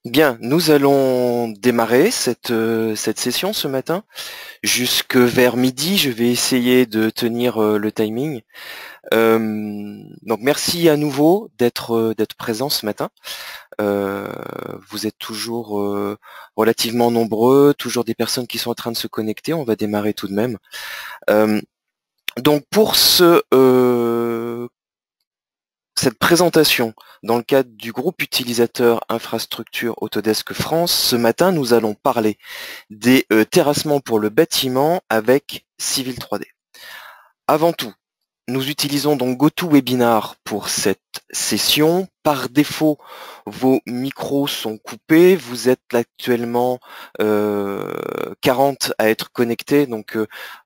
Bien, nous allons démarrer cette session ce matin. Jusque vers midi, je vais essayer de tenir le timing. Donc merci à nouveau d'être présent ce matin. Euh, Vous êtes toujours relativement nombreux, toujours des personnes qui sont en train de se connecter. On va démarrer tout de même. Euh, donc pour cette présentation dans le cadre du groupe utilisateur infrastructure Autodesk France, ce matin, nous allons parler des terrassements pour le bâtiment avec Civil 3D. Avant tout, nous utilisons donc GoToWebinar pour cette session. Par défaut, vos micros sont coupés. Vous êtes actuellement 40 à être connectés, donc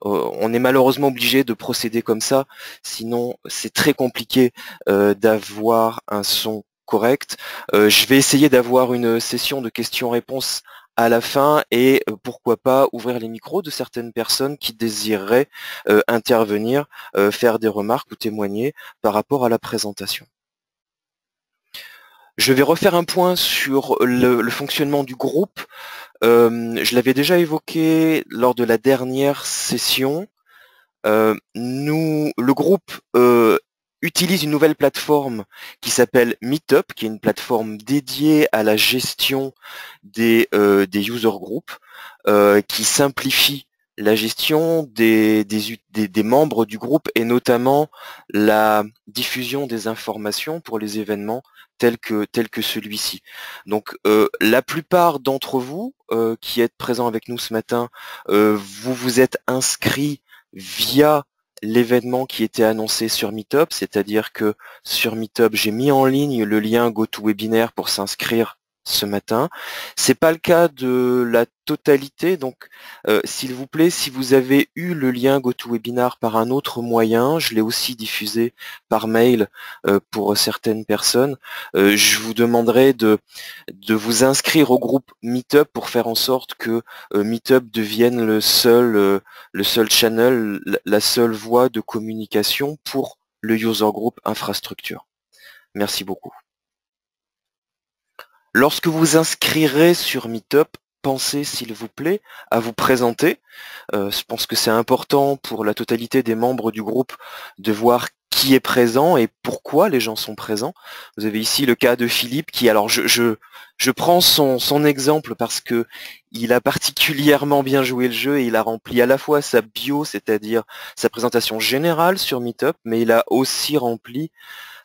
on est malheureusement obligé de procéder comme ça. Sinon, c'est très compliqué d'avoir un son correct. Je vais essayer d'avoir une session de questions-réponses à la fin et pourquoi pas ouvrir les micros de certaines personnes qui désireraient intervenir, faire des remarques ou témoigner par rapport à la présentation. Je vais refaire un point sur le fonctionnement du groupe. Je l'avais déjà évoqué lors de la dernière session. Le groupe utilise une nouvelle plateforme qui s'appelle Meetup, qui est une plateforme dédiée à la gestion des user groups, qui simplifie la gestion des membres du groupe et notamment la diffusion des informations pour les événements tels que celui-ci. Donc la plupart d'entre vous qui êtes présents avec nous ce matin, vous vous êtes inscrits via l'événement qui était annoncé sur Meetup, c'est-à-dire que sur Meetup, j'ai mis en ligne le lien GoToWebinar pour s'inscrire ce matin. C'est pas le cas de la totalité, donc s'il vous plaît, si vous avez eu le lien GoToWebinar par un autre moyen, je l'ai aussi diffusé par mail pour certaines personnes, je vous demanderai de vous inscrire au groupe Meetup pour faire en sorte que Meetup devienne le seul channel, la seule voie de communication pour le user group infrastructure. Merci beaucoup. Lorsque vous inscrirez sur Meetup, pensez s'il vous plaît à vous présenter. Je pense que c'est important pour la totalité des membres du groupe de voir qui est présent et pourquoi les gens sont présents. Vous avez ici le cas de Philippe qui, alors je prends son exemple parce que il a particulièrement bien joué le jeu et il a rempli à la fois sa bio, c'est-à-dire sa présentation générale sur Meetup, mais il a aussi rempli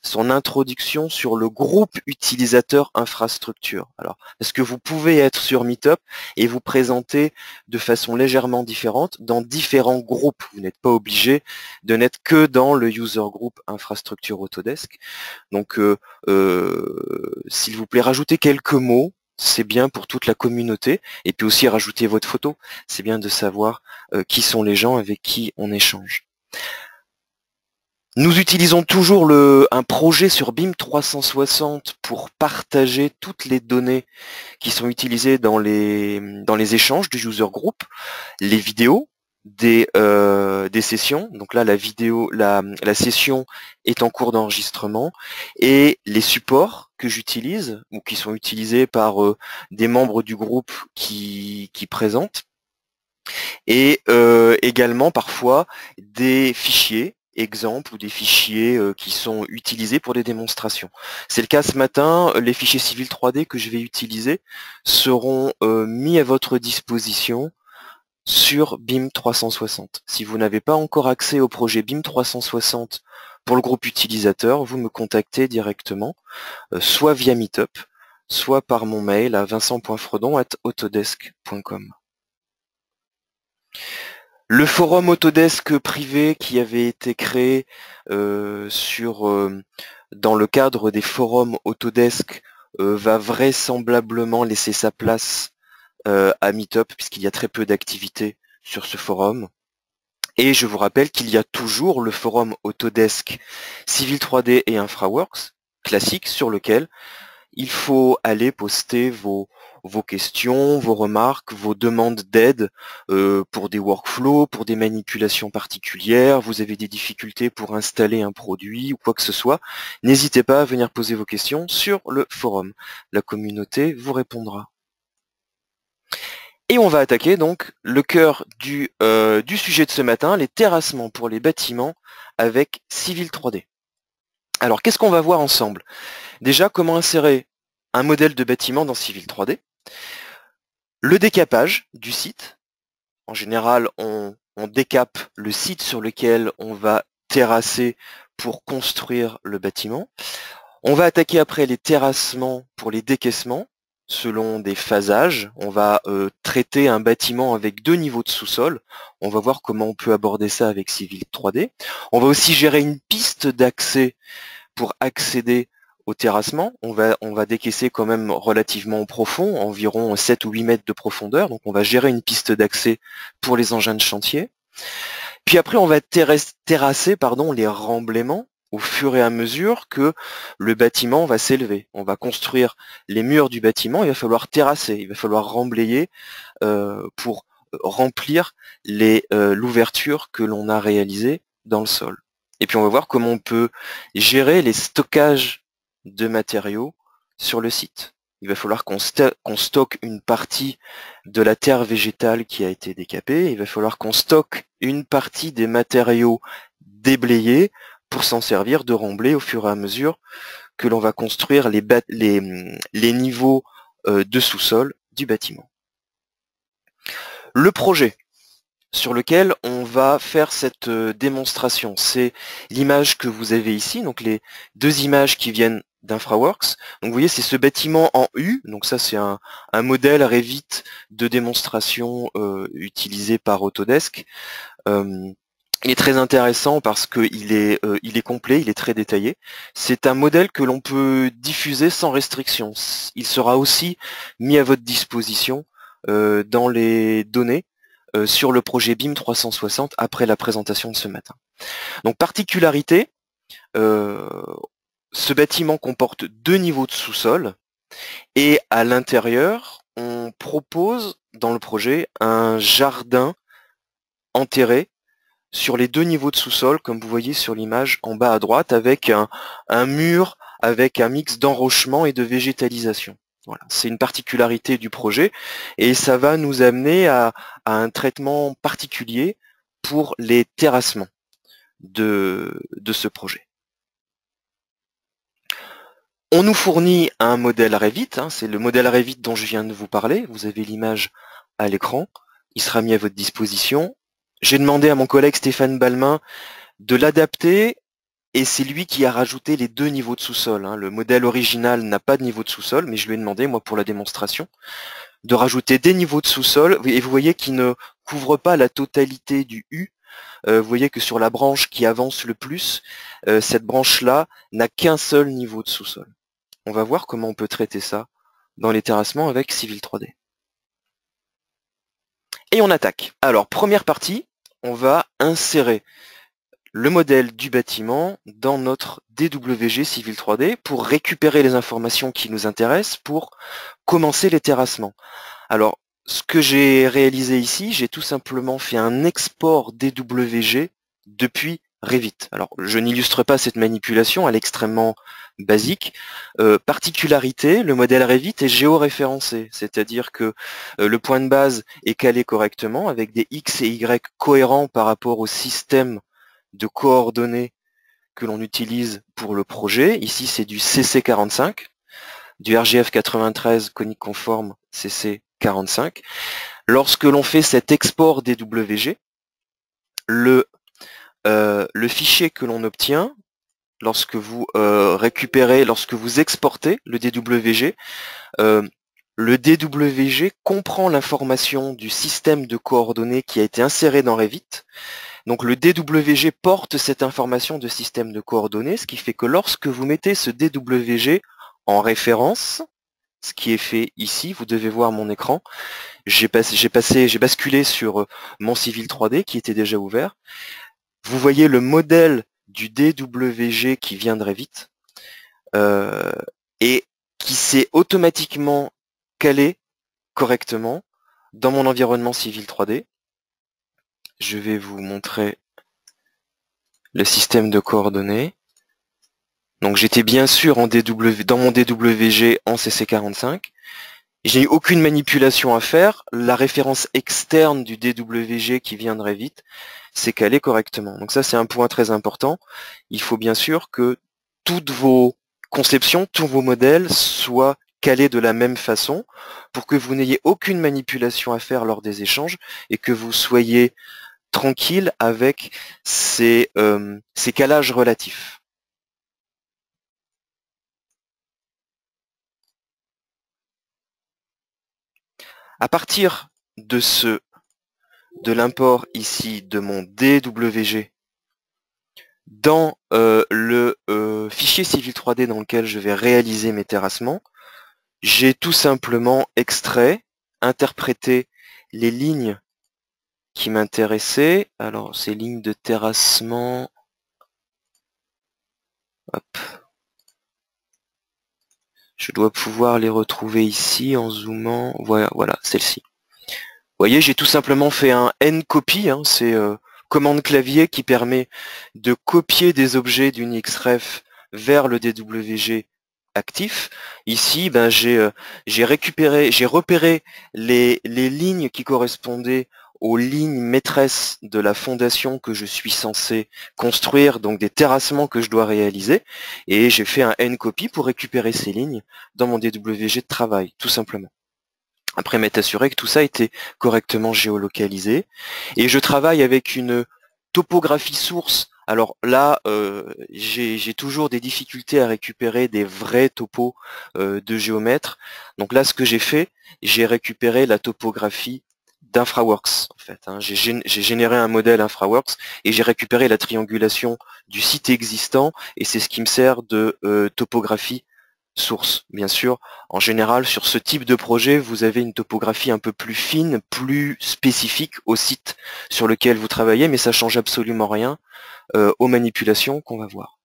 son introduction sur le groupe utilisateur infrastructure. Alors, est-ce que vous pouvez être sur Meetup et vous présenter de façon légèrement différente dans différents groupes? Vous n'êtes pas obligé de n'être que dans le user group infrastructure Autodesk. Donc, s'il vous plaît, rajoutez quelques mots. C'est bien pour toute la communauté. Et puis aussi rajouter votre photo. C'est bien de savoir qui sont les gens avec qui on échange. Nous utilisons toujours un projet sur BIM 360 pour partager toutes les données qui sont utilisées dans les échanges du user group, les vidéos des sessions. Donc là, la session est en cours d'enregistrement et les supports que j'utilise ou qui sont utilisés par des membres du groupe qui présentent et également parfois des fichiers exemples ou des fichiers qui sont utilisés pour des démonstrations. C'est le cas ce matin, les fichiers Civil 3D que je vais utiliser seront mis à votre disposition sur BIM 360. Si vous n'avez pas encore accès au projet BIM 360 pour le groupe utilisateur, vous me contactez directement, soit via Meetup, soit par mon mail à vincent.fredon@autodesk.com. Le forum Autodesk privé qui avait été créé dans le cadre des forums Autodesk va vraisemblablement laisser sa place à Meetup puisqu'il y a très peu d'activités sur ce forum. Et je vous rappelle qu'il y a toujours le forum Autodesk Civil 3D et InfraWorks classique sur lequel il faut aller poster vos questions, vos remarques, vos demandes d'aide pour des workflows, pour des manipulations particulières, vous avez des difficultés pour installer un produit ou quoi que ce soit. N'hésitez pas à venir poser vos questions sur le forum. La communauté vous répondra. Et on va attaquer donc le cœur du sujet de ce matin, les terrassements pour les bâtiments avec Civil 3D. Alors qu'est-ce qu'on va voir ensemble? Déjà, comment insérer un modèle de bâtiment dans Civil 3D, le décapage du site. En général, on décape le site sur lequel on va terrasser pour construire le bâtiment. On va attaquer après les terrassements pour les décaissements, selon des phasages. On va traiter un bâtiment avec 2 niveaux de sous-sol. On va voir comment on peut aborder ça avec Civil 3D. On va aussi gérer une piste d'accès pour accéder au terrassement. On va décaisser quand même relativement profond, environ 7 ou 8 mètres de profondeur. Donc on va gérer une piste d'accès pour les engins de chantier. Puis après, on va terrasser les remblaiements au fur et à mesure que le bâtiment va s'élever. On va construire les murs du bâtiment, il va falloir terrasser, il va falloir remblayer pour remplir l'ouverture que l'on a réalisée dans le sol. Et puis on va voir comment on peut gérer les stockages de matériaux sur le site. Il va falloir qu'on stocke une partie de la terre végétale qui a été décapée, il va falloir qu'on stocke une partie des matériaux déblayés pour s'en servir de remblai au fur et à mesure que l'on va construire les niveaux de sous-sol du bâtiment. Le projet sur lequel on va faire cette démonstration, c'est l'image que vous avez ici, donc les 2 images qui viennent d'InfraWorks. Donc vous voyez, c'est ce bâtiment en U, donc ça c'est un modèle Revit de démonstration utilisé par Autodesk. Il est très intéressant parce qu'il est complet, il est très détaillé. C'est un modèle que l'on peut diffuser sans restriction. Il sera aussi mis à votre disposition dans les données sur le projet BIM 360 après la présentation de ce matin. Donc particularité, ce bâtiment comporte 2 niveaux de sous-sol et à l'intérieur, on propose dans le projet un jardin enterré sur les 2 niveaux de sous-sol, comme vous voyez sur l'image en bas à droite, avec un mur avec un mix d'enrochement et de végétalisation. Voilà, c'est une particularité du projet et ça va nous amener à un traitement particulier pour les terrassements de ce projet. On nous fournit un modèle Revit, c'est le modèle Revit dont je viens de vous parler, vous avez l'image à l'écran, il sera mis à votre disposition. J'ai demandé à mon collègue Stéphane Balmain de l'adapter et c'est lui qui a rajouté les 2 niveaux de sous-sol. Le modèle original n'a pas de niveau de sous-sol, mais je lui ai demandé, moi pour la démonstration, de rajouter des niveaux de sous-sol et vous voyez qu'il ne couvre pas la totalité du U. Vous voyez que sur la branche qui avance le plus, cette branche-là n'a qu'un seul niveau de sous-sol. On va voir comment on peut traiter ça dans les terrassements avec Civil 3D. Et on attaque. Alors, première partie, on va insérer le modèle du bâtiment dans notre DWG Civil 3D pour récupérer les informations qui nous intéressent pour commencer les terrassements. Alors, ce que j'ai réalisé ici, j'ai tout simplement fait un export DWG depuis Revit. Alors, je n'illustre pas cette manipulation, elle est extrêmement basique. Particularité, le modèle Revit est géoréférencé, c'est-à-dire que le point de base est calé correctement avec des X et Y cohérents par rapport au système de coordonnées que l'on utilise pour le projet. Ici, c'est du CC45, du RGF 93 conique conforme CC45. Lorsque l'on fait cet export DWG, le fichier que l'on obtient, lorsque vous lorsque vous exportez le DWG, le DWG comprend l'information du système de coordonnées qui a été inséré dans Revit. Donc le DWG porte cette information de système de coordonnées, ce qui fait que lorsque vous mettez ce DWG en référence, ce qui est fait ici, vous devez voir mon écran, j'ai basculé sur mon Civil 3D qui était déjà ouvert. Vous voyez le modèle du DWG qui vient de Revit. Et qui s'est automatiquement calé correctement dans mon environnement civil 3D. Je vais vous montrer le système de coordonnées. Donc j'étais bien sûr dans mon DWG en CC45. J'ai eu aucune manipulation à faire. La référence externe du DWG qui viendrait vite s'est calée correctement. Donc ça, c'est un point très important. Il faut bien sûr que toutes vos conceptions, tous vos modèles soient calés de la même façon pour que vous n'ayez aucune manipulation à faire lors des échanges et que vous soyez tranquille avec ces calages relatifs. À partir de l'import ici de mon DWG dans le fichier Civil 3D dans lequel je vais réaliser mes terrassements, j'ai tout simplement extrait, interprété les lignes qui m'intéressaient. Alors ces lignes de terrassement, hop, je dois pouvoir les retrouver ici en zoomant. Voilà, celle-ci. Vous voyez, j'ai tout simplement fait un N-copy, hein, c'est commande clavier qui permet de copier des objets d'une XREF vers le DWG actif. Ici, ben, j'ai repéré les lignes qui correspondaient aux lignes maîtresses de la fondation que je suis censé construire, donc des terrassements que je dois réaliser, et j'ai fait un N-copy pour récupérer ces lignes dans mon DWG de travail, tout simplement. Après m'être assuré que tout ça était correctement géolocalisé. Et je travaille avec une topographie source. Alors là, j'ai toujours des difficultés à récupérer des vrais topos de géomètres. Donc là, ce que j'ai fait, j'ai récupéré la topographie d'InfraWorks. En fait, hein. J'ai généré un modèle InfraWorks et j'ai récupéré la triangulation du site existant et c'est ce qui me sert de topographie source. Bien sûr, en général, sur ce type de projet, vous avez une topographie un peu plus fine, plus spécifique au site sur lequel vous travaillez, mais ça change absolument rien aux manipulations qu'on va voir.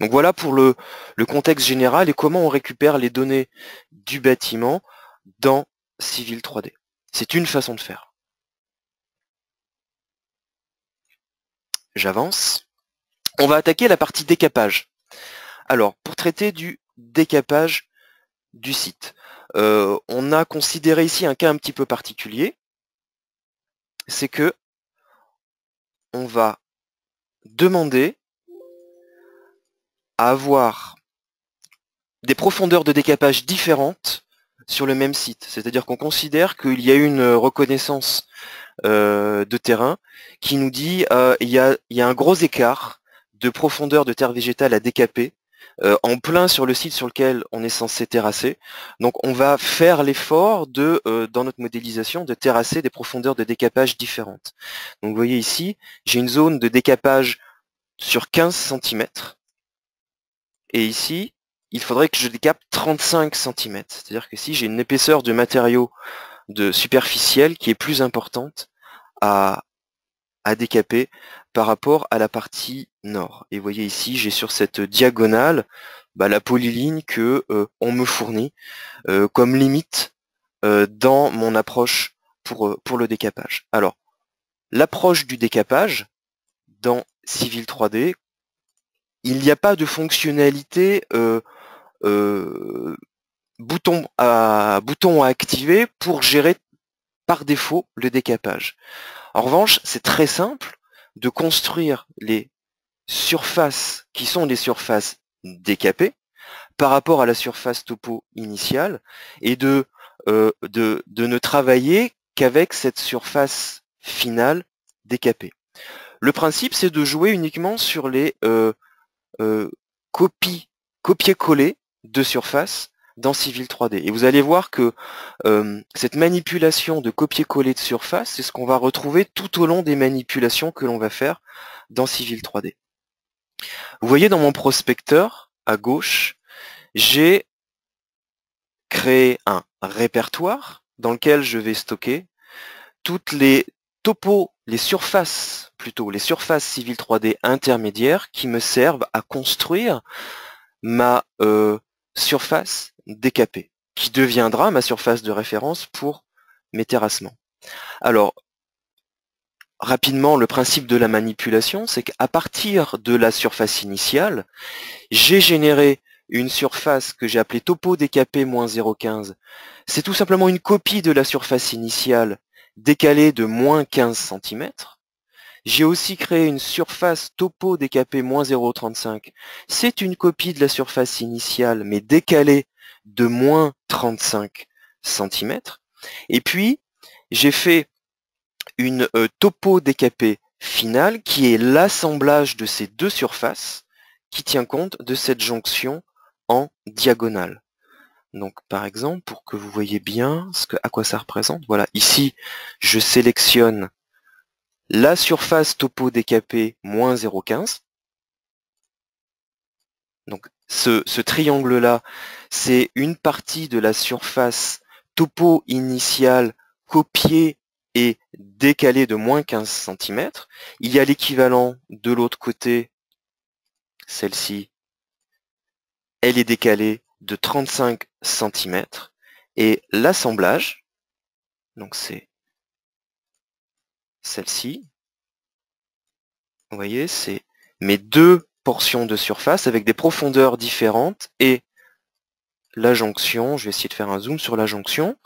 Donc voilà pour le contexte général et comment on récupère les données du bâtiment dans Civil 3D. C'est une façon de faire. J'avance. On va attaquer la partie décapage. Alors, pour traiter du décapage du site, on a considéré ici un cas un petit peu particulier, c'est que on va demander à avoir des profondeurs de décapage différentes sur le même site. C'est-à-dire qu'on considère qu'il y a une reconnaissance de terrain qui nous dit il y a un gros écart de profondeur de terre végétale à décaper en plein sur le site sur lequel on est censé terrasser. Donc on va faire l'effort de, dans notre modélisation, de terrasser des profondeurs de décapage différentes. Donc vous voyez ici, j'ai une zone de décapage sur 15 cm. Et ici, il faudrait que je décape 35 cm. C'est-à-dire que si j'ai une épaisseur de matériau superficielle qui est plus importante à décaper par rapport à la partie nord. Et vous voyez ici, j'ai sur cette diagonale la polyligne que on me fournit comme limite dans mon approche pour le décapage. Alors, l'approche du décapage dans Civil 3D, il n'y a pas de fonctionnalité bouton à activer pour gérer par défaut le décapage. En revanche, c'est très simple de construire les surfaces qui sont les surfaces décapées par rapport à la surface topo initiale et de ne travailler qu'avec cette surface finale décapée. Le principe, c'est de jouer uniquement sur les copier-coller de surface dans Civil 3D. Et vous allez voir que cette manipulation de copier-coller de surface, c'est ce qu'on va retrouver tout au long des manipulations que l'on va faire dans Civil 3D. Vous voyez dans mon prospecteur, à gauche, j'ai créé un répertoire dans lequel je vais stocker toutes les surfaces Civil 3D intermédiaires qui me servent à construire ma surface décapée, qui deviendra ma surface de référence pour mes terrassements. Alors, rapidement, le principe de la manipulation, c'est qu'à partir de la surface initiale, j'ai généré une surface que j'ai appelée topo décapé moins 0,15. C'est tout simplement une copie de la surface initiale décalée de moins 15 cm. J'ai aussi créé une surface topo décapé moins 0,35. C'est une copie de la surface initiale, mais décalée de moins 35 cm. Et puis, j'ai fait une topo décapé finale qui est l'assemblage de ces deux surfaces qui tient compte de cette jonction en diagonale. Donc par exemple, pour que vous voyez bien à quoi ça représente, voilà, ici je sélectionne la surface topo décapé moins 0,15. Donc ce triangle-là, c'est une partie de la surface topo initiale copiée et décalée de moins 15 cm. Il y a l'équivalent de l'autre côté, celle-ci, elle est décalée de 35 cm. Et l'assemblage, donc c'est celle-ci, vous voyez, c'est mes deux portions de surface avec des profondeurs différentes et la jonction, je vais essayer de faire un zoom sur la jonction,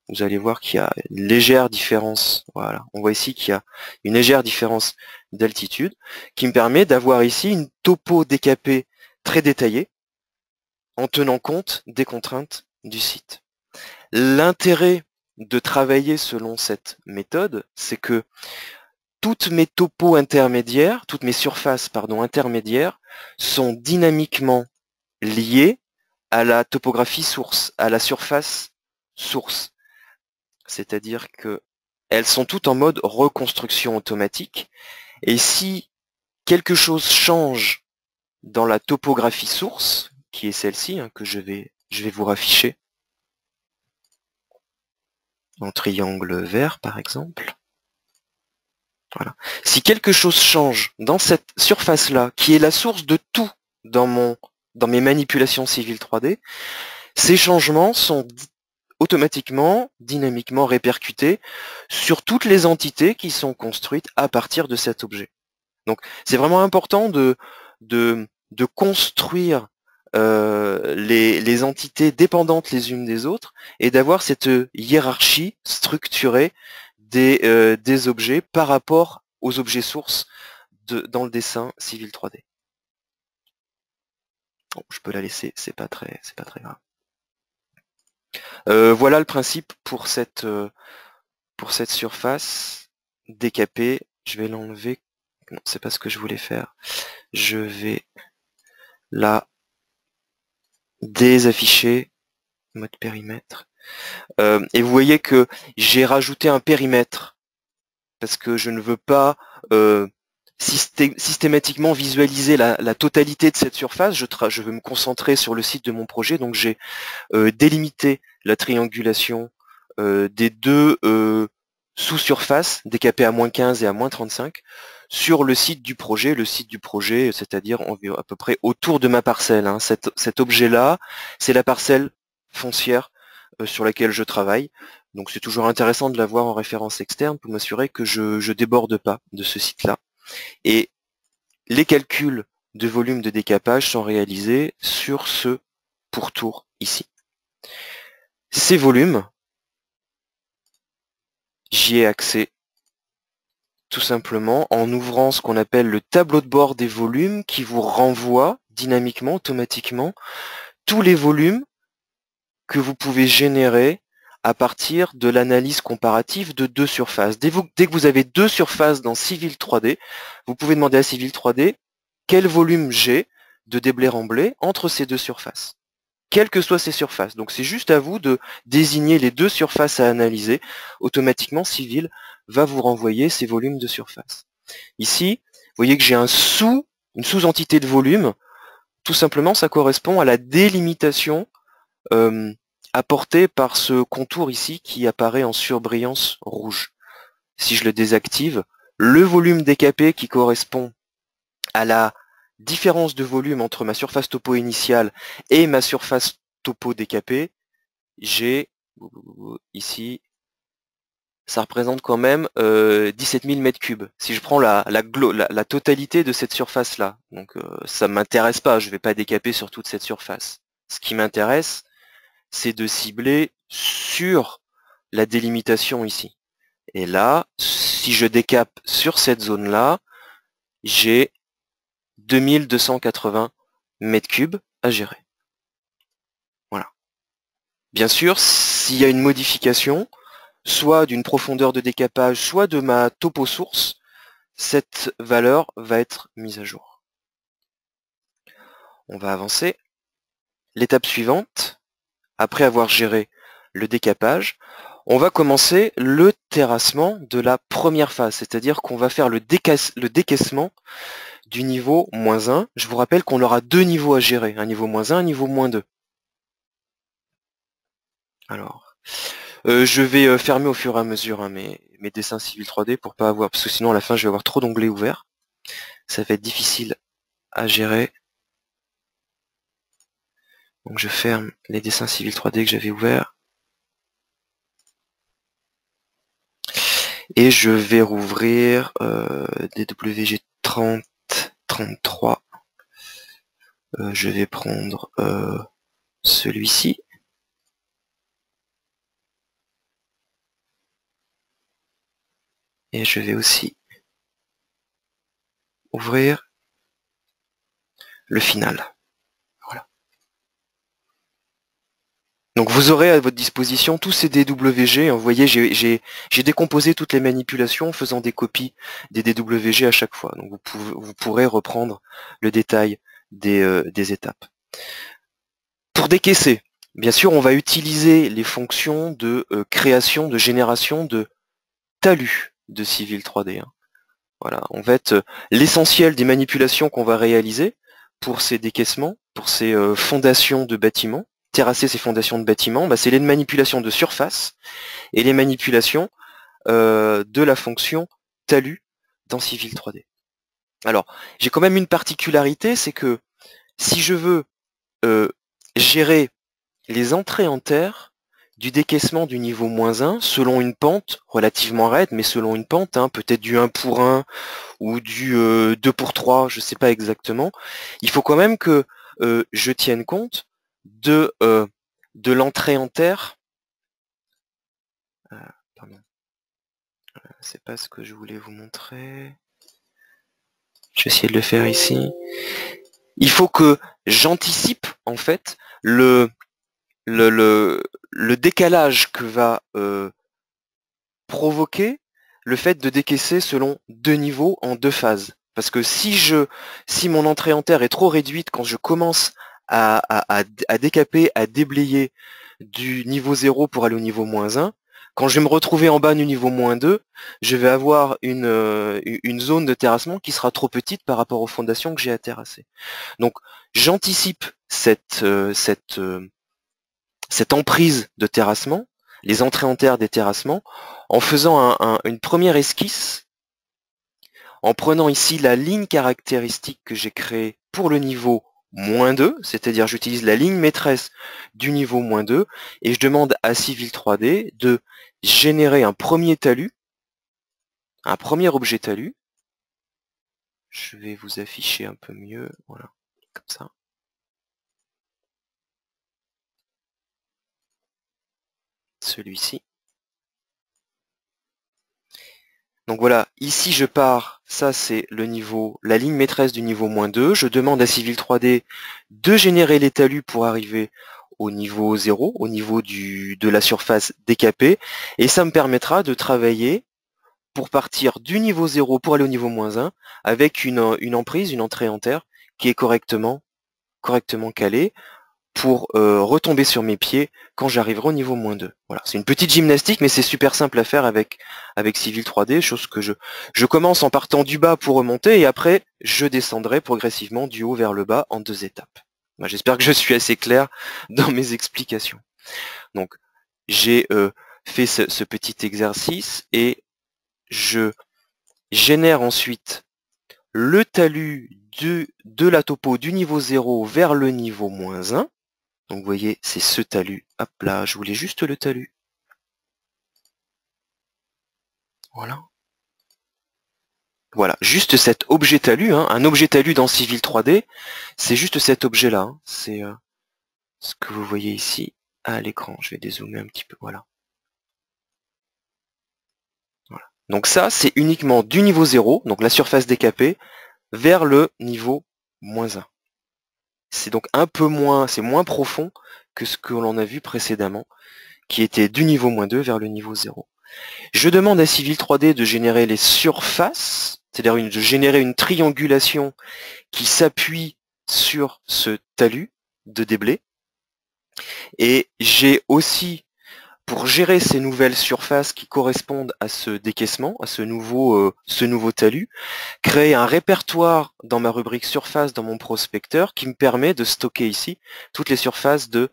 vous allez voir qu'il y a une légère différence, voilà, on voit ici qu'il y a une légère différence d'altitude qui me permet d'avoir ici une topo décapée très détaillée en tenant compte des contraintes du site. L'intérêt de travailler selon cette méthode, c'est que toutes mes topos intermédiaires, toutes mes surfaces intermédiaires sont dynamiquement liées à la topographie source, à la surface source. C'est-à-dire que elles sont toutes en mode reconstruction automatique. Et si quelque chose change dans la topographie source, qui est celle-ci, que je vais vous rafficher en triangle vert par exemple. Voilà. Si quelque chose change dans cette surface-là, qui est la source de tout dans mes manipulations civiles 3D, ces changements sont automatiquement, dynamiquement répercutés sur toutes les entités qui sont construites à partir de cet objet. Donc c'est vraiment important de construire les entités dépendantes les unes des autres et d'avoir cette hiérarchie structurée des objets par rapport aux objets sources dans le dessin civil 3D. Bon, je peux la laisser, c'est pas très grave. Voilà le principe pour cette surface décapée. Je vais l'enlever. Non, c'est pas ce que je voulais faire. Je vais la désafficher, mode périmètre. Et vous voyez que j'ai rajouté un périmètre parce que je ne veux pas systématiquement visualiser la totalité de cette surface. Je veux me concentrer sur le site de mon projet, donc j'ai délimité la triangulation des deux sous-surfaces décapées à moins 15 et à moins 35 sur le site du projet. Le site du projet, c'est-à-dire à peu près autour de ma parcelle. Cet objet-là, c'est la parcelle foncière sur laquelle je travaille. Donc c'est toujours intéressant de l'avoir en référence externe pour m'assurer que je déborde pas de ce site-là. Et les calculs de volume de décapage sont réalisés sur ce pourtour ici. Ces volumes, j'y ai accès tout simplement en ouvrant ce qu'on appelle le tableau de bord des volumes qui vous renvoie dynamiquement, automatiquement, tous les volumes que vous pouvez générer à partir de l'analyse comparative de deux surfaces. Dès que vous avez deux surfaces dans Civil 3D, vous pouvez demander à Civil 3D quel volume j'ai de déblai remblai entre ces deux surfaces, quelles que soient ces surfaces. Donc c'est juste à vous de désigner les deux surfaces à analyser. Automatiquement, Civil va vous renvoyer ces volumes de surface. Ici, vous voyez que j'ai une sous-entité de volume. Tout simplement, ça correspond à la délimitation apportée par ce contour ici qui apparaît en surbrillance rouge. Si je le désactive, le volume décapé qui correspond à la différence de volume entre ma surface topo initiale et ma surface topo décapée, j'ai ici, ça représente quand même 17 000 mètres cubes. Si je prends la totalité de cette surface-là, donc ça ne m'intéresse pas, je ne vais pas décaper sur toute cette surface. Ce qui m'intéresse, c'est de cibler sur la délimitation ici. Et là, si je décape sur cette zone-là, j'ai 2280 mètres cubes à gérer. Voilà. Bien sûr, s'il y a une modification, soit d'une profondeur de décapage, soit de ma topo source, cette valeur va être mise à jour. On va avancer. L'étape suivante, après avoir géré le décapage, on va commencer le terrassement de la première phase, c'est-à-dire qu'on va faire le décaissement du niveau -1. Je vous rappelle qu'on aura deux niveaux à gérer, un niveau -1, un niveau -2. Alors, je vais fermer au fur et à mesure mes dessins Civil 3D pour pas avoir, parce que sinon à la fin je vais avoir trop d'onglets ouverts. Ça va être difficile à gérer. Donc je ferme les dessins Civil 3D que j'avais ouverts. Et je vais rouvrir DWG 30, 33. Je vais prendre celui-ci. Et je vais aussi ouvrir le final. Voilà. Donc vous aurez à votre disposition tous ces DWG. Vous voyez, j'ai décomposé toutes les manipulations en faisant des copies des DWG à chaque fois. Donc vous pourrez reprendre le détail des étapes. Pour décaisser, bien sûr, on va utiliser les fonctions de création, de génération de talus de Civil 3D. Hein. Voilà, en fait, l'essentiel des manipulations qu'on va réaliser pour ces décaissements, pour ces fondations de bâtiments, terrasser ces fondations de bâtiments, bah, c'est les manipulations de surface et les manipulations de la fonction talus dans Civil 3D. Alors, j'ai quand même une particularité, c'est que si je veux gérer les entrées en terre du décaissement du niveau -1 selon une pente relativement raide, mais selon une pente, hein, peut-être du 1 pour 1 ou du 2 pour 3, je ne sais pas exactement, il faut quand même que je tienne compte de l'entrée en terre. Pardon. C'est pas ce que je voulais vous montrer. Je vais essayer de le faire ici. Il faut que j'anticipe en fait le décalage que va provoquer le fait de décaisser selon deux niveaux en deux phases. Parce que si mon entrée en terre est trop réduite quand je commence à décaper, à déblayer du niveau 0 pour aller au niveau -1, quand je vais me retrouver en bas du niveau -2, je vais avoir une zone de terrassement qui sera trop petite par rapport aux fondations que j'ai à terrasser. Donc j'anticipe cette emprise de terrassement, les entrées en terre des terrassements, en faisant une première esquisse, en prenant ici la ligne caractéristique que j'ai créée pour le niveau -2, c'est-à-dire j'utilise la ligne maîtresse du niveau -2, et je demande à Civil 3D de générer un premier talus, un premier objet talus. Je vais vous afficher un peu mieux, voilà, comme ça. Celui-ci. Donc voilà, ici je pars, ça c'est le niveau, la ligne maîtresse du niveau -2. Je demande à Civil 3D de générer les talus pour arriver au niveau 0, au niveau de la surface décapée, et ça me permettra de travailler pour partir du niveau 0 pour aller au niveau -1 avec une emprise, une entrée en terre qui est correctement calée pour retomber sur mes pieds quand j'arriverai au niveau -2. Voilà, c'est une petite gymnastique, mais c'est super simple à faire avec Civil 3D, chose que je commence en partant du bas pour remonter, et après je descendrai progressivement du haut vers le bas en deux étapes. Moi, j'espère que je suis assez clair dans mes explications. Donc, j'ai fait ce petit exercice, et je génère ensuite le talus de la topo du niveau 0 vers le niveau -1. Donc vous voyez, c'est ce talus. Hop là, je voulais juste le talus. Voilà. Voilà, juste cet objet talus, hein. Un objet talus dans Civil 3D, c'est juste cet objet-là. Hein. C'est ce que vous voyez ici à l'écran. Je vais dézoomer un petit peu, voilà. Voilà. Donc ça, c'est uniquement du niveau 0, donc la surface décapée, vers le niveau -1. C'est donc un peu moins, c'est moins profond que ce que l'on a vu précédemment, qui était du niveau -2 vers le niveau 0. Je demande à Civil 3D de générer les surfaces, c'est-à-dire de générer une triangulation qui s'appuie sur ce talus de déblai. Et j'ai aussi, pour gérer ces nouvelles surfaces qui correspondent à ce décaissement, à ce nouveau talus, créé un répertoire dans ma rubrique surface dans mon prospecteur qui me permet de stocker ici toutes les surfaces de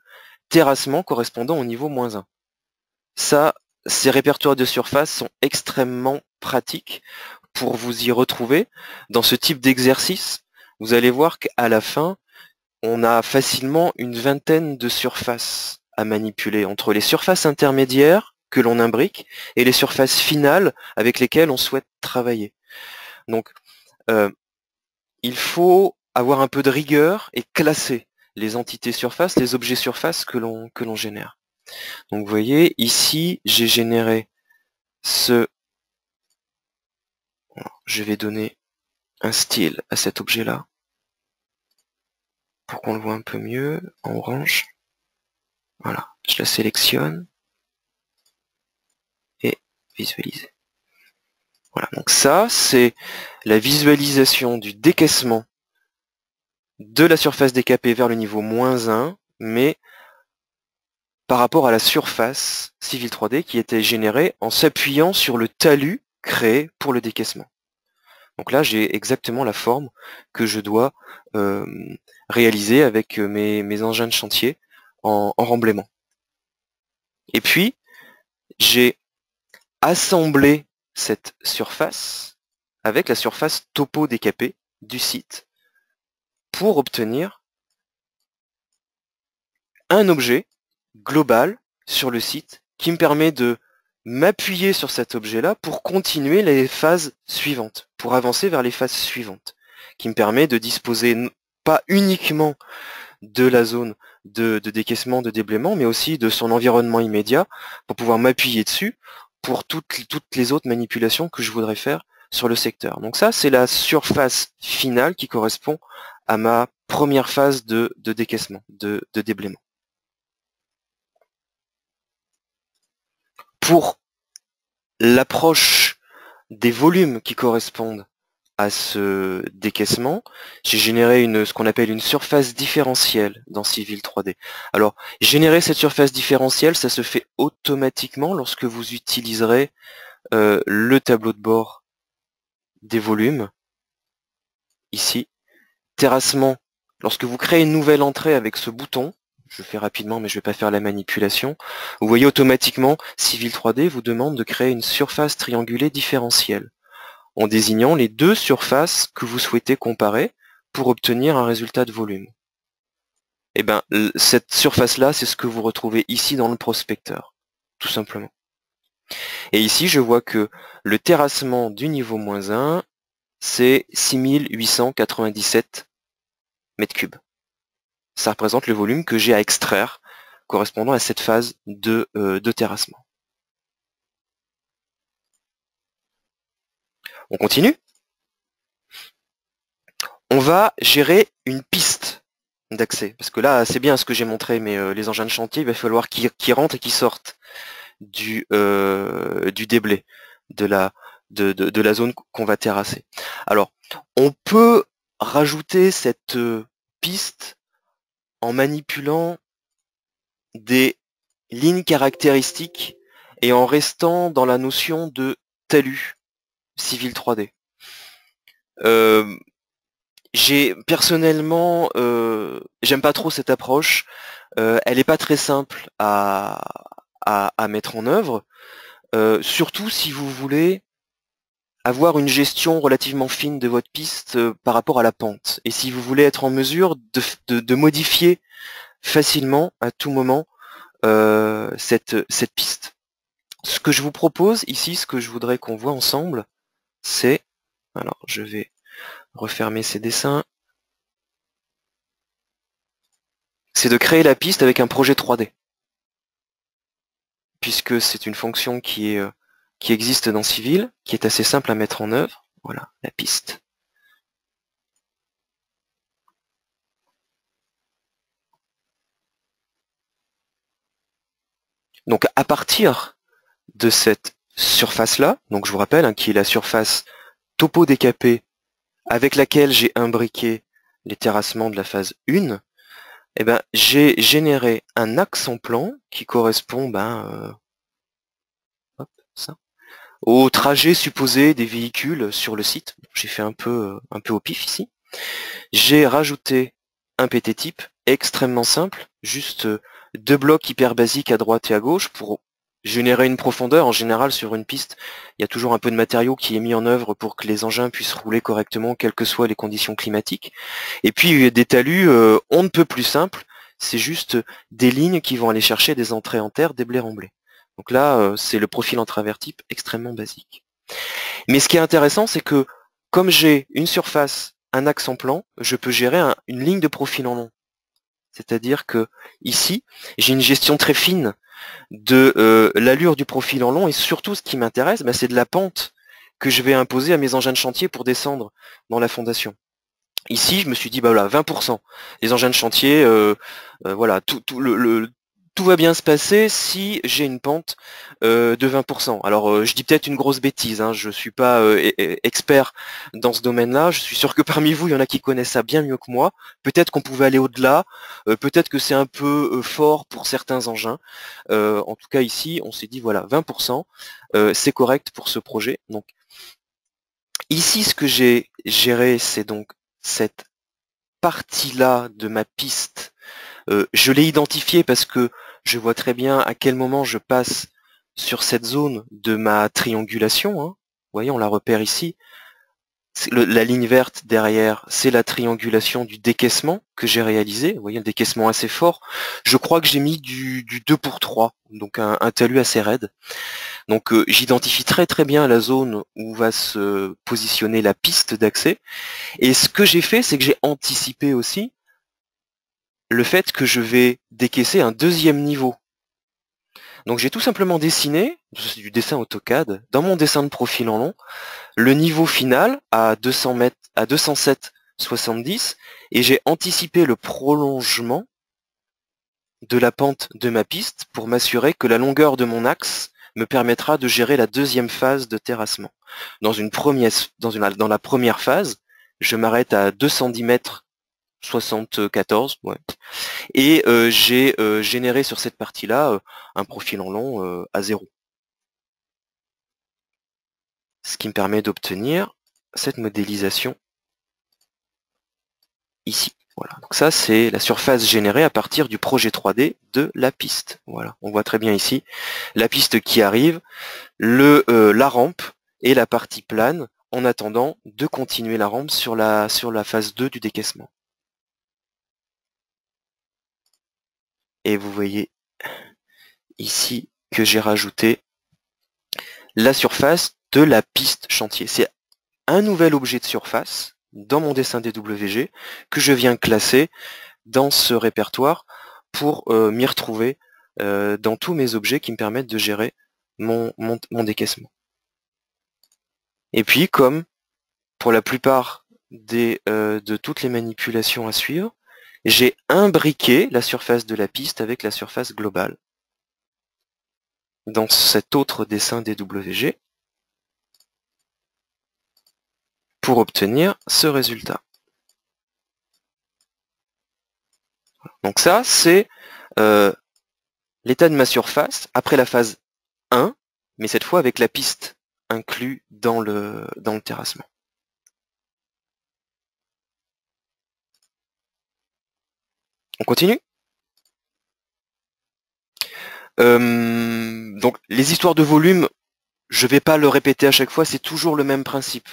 terrassement correspondant au niveau -1. Ça, ces répertoires de surface sont extrêmement pratiques pour vous y retrouver. Dans ce type d'exercice, vous allez voir qu'à la fin, on a facilement une vingtaine de surfaces à manipuler, entre les surfaces intermédiaires que l'on imbrique et les surfaces finales avec lesquelles on souhaite travailler. Donc, il faut avoir un peu de rigueur et classer les entités surface, les objets surface que l'on génère. Donc vous voyez, ici, j'ai généré je vais donner un style à cet objet-là, pour qu'on le voit un peu mieux, en orange. Voilà, je la sélectionne, et visualiser. Voilà, donc ça, c'est la visualisation du décaissement de la surface décapée vers le niveau -1, mais par rapport à la surface Civil 3D qui était générée en s'appuyant sur le talus créé pour le décaissement. Donc là, j'ai exactement la forme que je dois réaliser avec mes engins de chantier en remblaiement. Et puis, j'ai assemblé cette surface avec la surface topo décapée du site pour obtenir un objet global sur le site qui me permet de m'appuyer sur cet objet-là pour continuer les phases suivantes, pour avancer vers les phases suivantes, qui me permet de disposer pas uniquement de la zone de décaissement, de déblaiement, mais aussi de son environnement immédiat pour pouvoir m'appuyer dessus pour toutes les autres manipulations que je voudrais faire sur le secteur. Donc ça, c'est la surface finale qui correspond à ma première phase de décaissement, de déblaiement. Pour l'approche des volumes qui correspondent à ce décaissement, j'ai généré ce qu'on appelle une surface différentielle dans Civil 3D. Alors, générer cette surface différentielle, ça se fait automatiquement lorsque vous utiliserez le tableau de bord des volumes, ici. Terrassement, lorsque vous créez une nouvelle entrée avec ce bouton, je fais rapidement mais je ne vais pas faire la manipulation, vous voyez automatiquement, Civil 3D vous demande de créer une surface triangulée différentielle, en désignant les deux surfaces que vous souhaitez comparer pour obtenir un résultat de volume. Et bien, cette surface-là, c'est ce que vous retrouvez ici dans le prospecteur, tout simplement. Et ici, je vois que le terrassement du niveau -1, c'est 6897 mètres cubes. Ça représente le volume que j'ai à extraire correspondant à cette phase de terrassement. On continue. On va gérer une piste d'accès. Parce que là, c'est bien ce que j'ai montré, mais les engins de chantier, il va falloir qu'ils rentrent et qu'ils sortent du déblai, de la zone qu'on va terrasser. Alors, on peut rajouter cette piste en manipulant des lignes caractéristiques et en restant dans la notion de talus Civil 3D. Personnellement, j'aime pas trop cette approche. Elle n'est pas très simple à mettre en œuvre, surtout si vous voulez avoir une gestion relativement fine de votre piste par rapport à la pente. Et si vous voulez être en mesure de modifier facilement, à tout moment, cette piste. Ce que je vous propose ici, ce que je voudrais qu'on voit ensemble, c'est... Alors, je vais refermer ces dessins. C'est de créer la piste avec un projet 3D. Puisque c'est une fonction qui existe dans Civil, qui est assez simple à mettre en œuvre. Voilà, la piste. Donc à partir de cette surface-là, donc je vous rappelle, hein, qui est la surface topo décapée avec laquelle j'ai imbriqué les terrassements de la phase 1, eh ben, j'ai généré un axe en plan qui correspond hop, ça, au trajet supposé des véhicules sur le site. J'ai fait un peu au pif ici. J'ai rajouté un PT type extrêmement simple, juste 2 blocs hyper basiques à droite et à gauche pour générer une profondeur. En général, sur une piste, il y a toujours un peu de matériau qui est mis en œuvre pour que les engins puissent rouler correctement, quelles que soient les conditions climatiques. Et puis des talus, on ne peut plus simples, c'est juste des lignes qui vont aller chercher des entrées en terre, des blés remblés. Donc là, c'est le profil en travers type extrêmement basique. Mais ce qui est intéressant, c'est que comme j'ai une surface, un axe en plan, je peux gérer une ligne de profil en long. C'est-à-dire que ici, j'ai une gestion très fine de l'allure du profil en long, et surtout ce qui m'intéresse, c'est de la pente que je vais imposer à mes engins de chantier pour descendre dans la fondation. Ici, je me suis dit, voilà, 20%. Les engins de chantier, voilà, tout va bien se passer si j'ai une pente de 20%. Alors, je dis peut-être une grosse bêtise, hein, je suis pas expert dans ce domaine-là. Je suis sûr que parmi vous, il y en a qui connaissent ça bien mieux que moi. Peut-être qu'on pouvait aller au-delà. Peut-être que c'est un peu fort pour certains engins. En tout cas, ici, on s'est dit, voilà, 20%, c'est correct pour ce projet. Donc, ici, ce que j'ai géré, c'est donc cette partie-là de ma piste. Je l'ai identifiée parce que je vois très bien à quel moment je passe sur cette zone de ma triangulation. Hein. Vous voyez, on la repère ici. La ligne verte derrière, c'est la triangulation du décaissement que j'ai réalisé. Vous voyez, un décaissement assez fort. Je crois que j'ai mis du 2 pour 3, donc un talus assez raide. Donc j'identifie très bien la zone où va se positionner la piste d'accès. Et ce que j'ai fait, c'est que j'ai anticipé aussi le fait que je vais décaisser un deuxième niveau. Donc j'ai tout simplement dessiné, c'est du dessin AutoCAD, dans mon dessin de profil en long, le niveau final à 200 mètres, à 207,70, et j'ai anticipé le prolongement de la pente de ma piste pour m'assurer que la longueur de mon axe me permettra de gérer la deuxième phase de terrassement. Dans la première phase, je m'arrête à 210 mètres 74, ouais. Et j'ai généré sur cette partie-là un profil en long à 0. Ce qui me permet d'obtenir cette modélisation ici. Voilà. Donc ça, c'est la surface générée à partir du projet 3D de la piste. Voilà. On voit très bien ici la piste qui arrive, la rampe et la partie plane, en attendant de continuer la rampe sur la phase 2 du décaissement. Et vous voyez ici que j'ai rajouté la surface de la piste chantier. C'est un nouvel objet de surface dans mon dessin DWG que je viens classer dans ce répertoire pour m'y retrouver dans tous mes objets qui me permettent de gérer mon décaissement. Et puis, comme pour la plupart de toutes les manipulations à suivre, j'ai imbriqué la surface de la piste avec la surface globale dans cet autre dessin DWG pour obtenir ce résultat. Donc ça, c'est l'état de ma surface après la phase 1, mais cette fois avec la piste inclus dans le terrassement. On continue? Donc les histoires de volume, je vais pas le répéter à chaque fois, c'est toujours le même principe.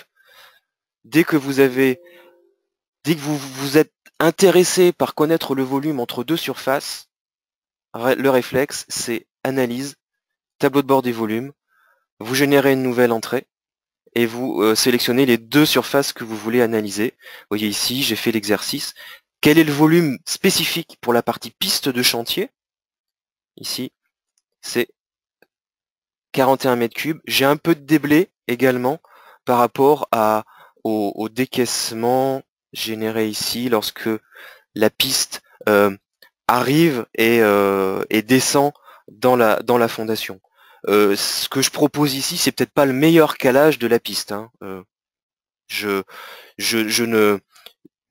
Dès que vous vous êtes intéressé par connaître le volume entre deux surfaces, le réflexe, c'est analyse, tableau de bord des volumes, vous générez une nouvelle entrée, et vous sélectionnez les deux surfaces que vous voulez analyser. Vous voyez ici, j'ai fait l'exercice. Quel est le volume spécifique pour la partie piste de chantier? Ici, c'est 41 mètres cubes. J'ai un peu de déblai également par rapport au décaissement généré ici lorsque la piste arrive et descend dans la fondation. Ce que je propose ici, c'est peut-être pas le meilleur calage de la piste, hein.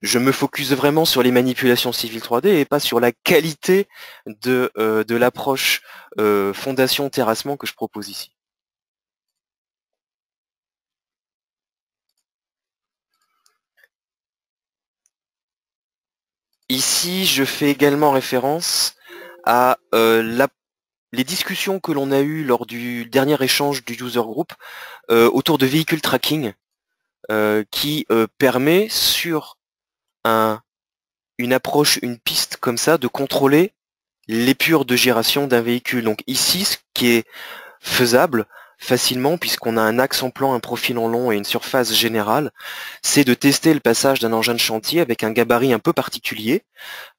Je me focus vraiment sur les manipulations civiles 3D et pas sur la qualité de l'approche fondation terrassement que je propose ici. Ici, je fais également référence à les discussions que l'on a eues lors du dernier échange du user group autour de véhicule tracking qui permet sur une approche, une piste comme ça, de contrôler l'épure de gyration d'un véhicule. Donc ici, ce qui est faisable facilement, puisqu'on a un axe en plan, un profil en long et une surface générale, c'est de tester le passage d'un engin de chantier avec un gabarit un peu particulier,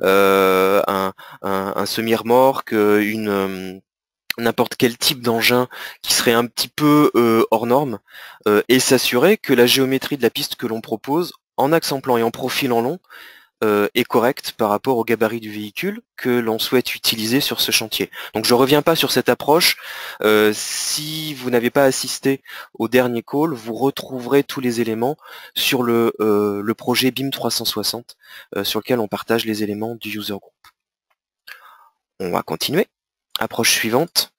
un semi-remorque, n'importe quel type d'engin qui serait un petit peu hors norme, et s'assurer que la géométrie de la piste que l'on propose, en axe en plan et en profil en long, est correcte par rapport au gabarit du véhicule que l'on souhaite utiliser sur ce chantier. Donc je ne reviens pas sur cette approche. Si vous n'avez pas assisté au dernier call, vous retrouverez tous les éléments sur le projet BIM 360 sur lequel on partage les éléments du user group. On va continuer. Approche suivante.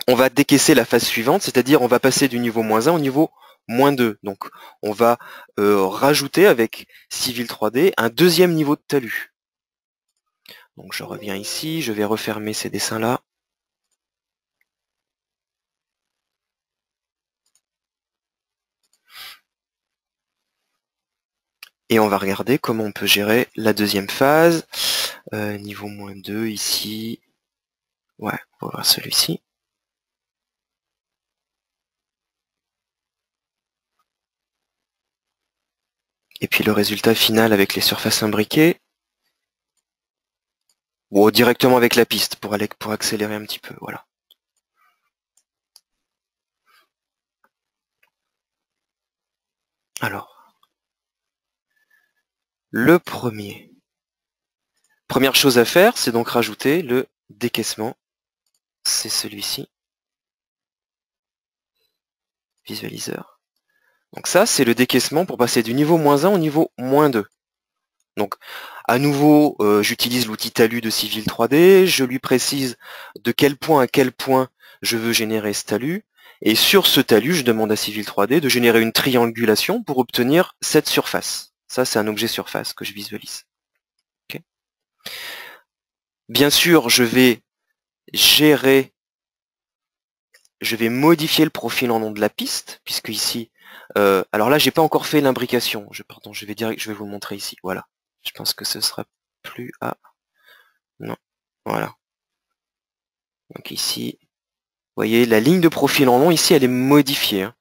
On va décaisser la phase suivante, c'est-à-dire on va passer du niveau -1 au niveau -2. Donc on va rajouter avec Civil 3D un deuxième niveau de talus. Donc je reviens ici, je vais refermer ces dessins-là. Et on va regarder comment on peut gérer la deuxième phase. Niveau -2 ici. Ouais, on va voir celui-ci. Et puis le résultat final avec les surfaces imbriquées. Ou directement avec la piste pour accélérer un petit peu, voilà. Alors, le première chose à faire, c'est donc rajouter le décaissement. C'est celui-ci. Visualiseur. Donc ça, c'est le décaissement pour passer du niveau -1 au niveau -2. Donc, à nouveau, j'utilise l'outil talus de Civil 3D, je lui précise de quel point à quel point je veux générer ce talus, et sur ce talus, je demande à Civil 3D de générer une triangulation pour obtenir cette surface. Ça, c'est un objet surface que je visualise. Okay. Bien sûr, je vais modifier le profil en long de la piste, puisque ici, alors là, j'ai pas encore fait l'imbrication. Pardon, je vais vous le montrer ici. Voilà. Je pense que ce sera plus à... Non. Voilà. Donc ici, vous voyez, la ligne de profil en long, ici, elle est modifiée. Hein,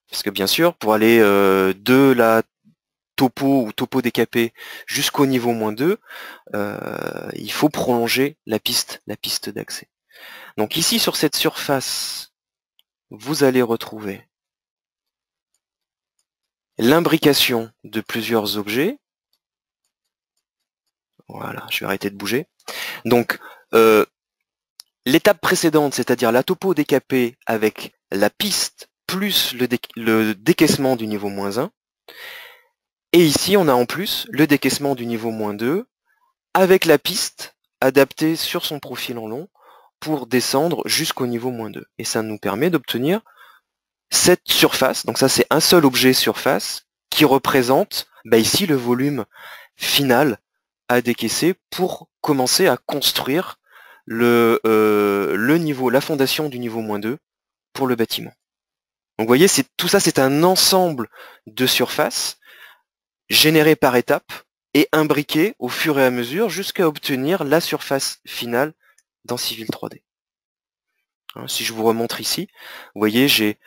parce que bien sûr, pour aller de la topo ou topo décapé jusqu'au niveau -2, il faut prolonger la piste d'accès. Donc ici, sur cette surface, vous allez retrouver l'imbrication de plusieurs objets. Voilà, je vais arrêter de bouger. Donc, l'étape précédente, c'est-à-dire la topo décapée avec la piste plus le décaissement du niveau -1. Et ici, on a en plus le décaissement du niveau -2 avec la piste adaptée sur son profil en long pour descendre jusqu'au niveau -2. Et ça nous permet d'obtenir cette surface. Donc ça, c'est un seul objet surface qui représente ici le volume final à décaisser pour commencer à construire le niveau, la fondation du niveau -2 pour le bâtiment. Donc vous voyez, tout ça, c'est un ensemble de surfaces générées par étapes et imbriquées au fur et à mesure jusqu'à obtenir la surface finale dans Civil 3D. Hein, si je vous remontre ici, vous voyez, j'ai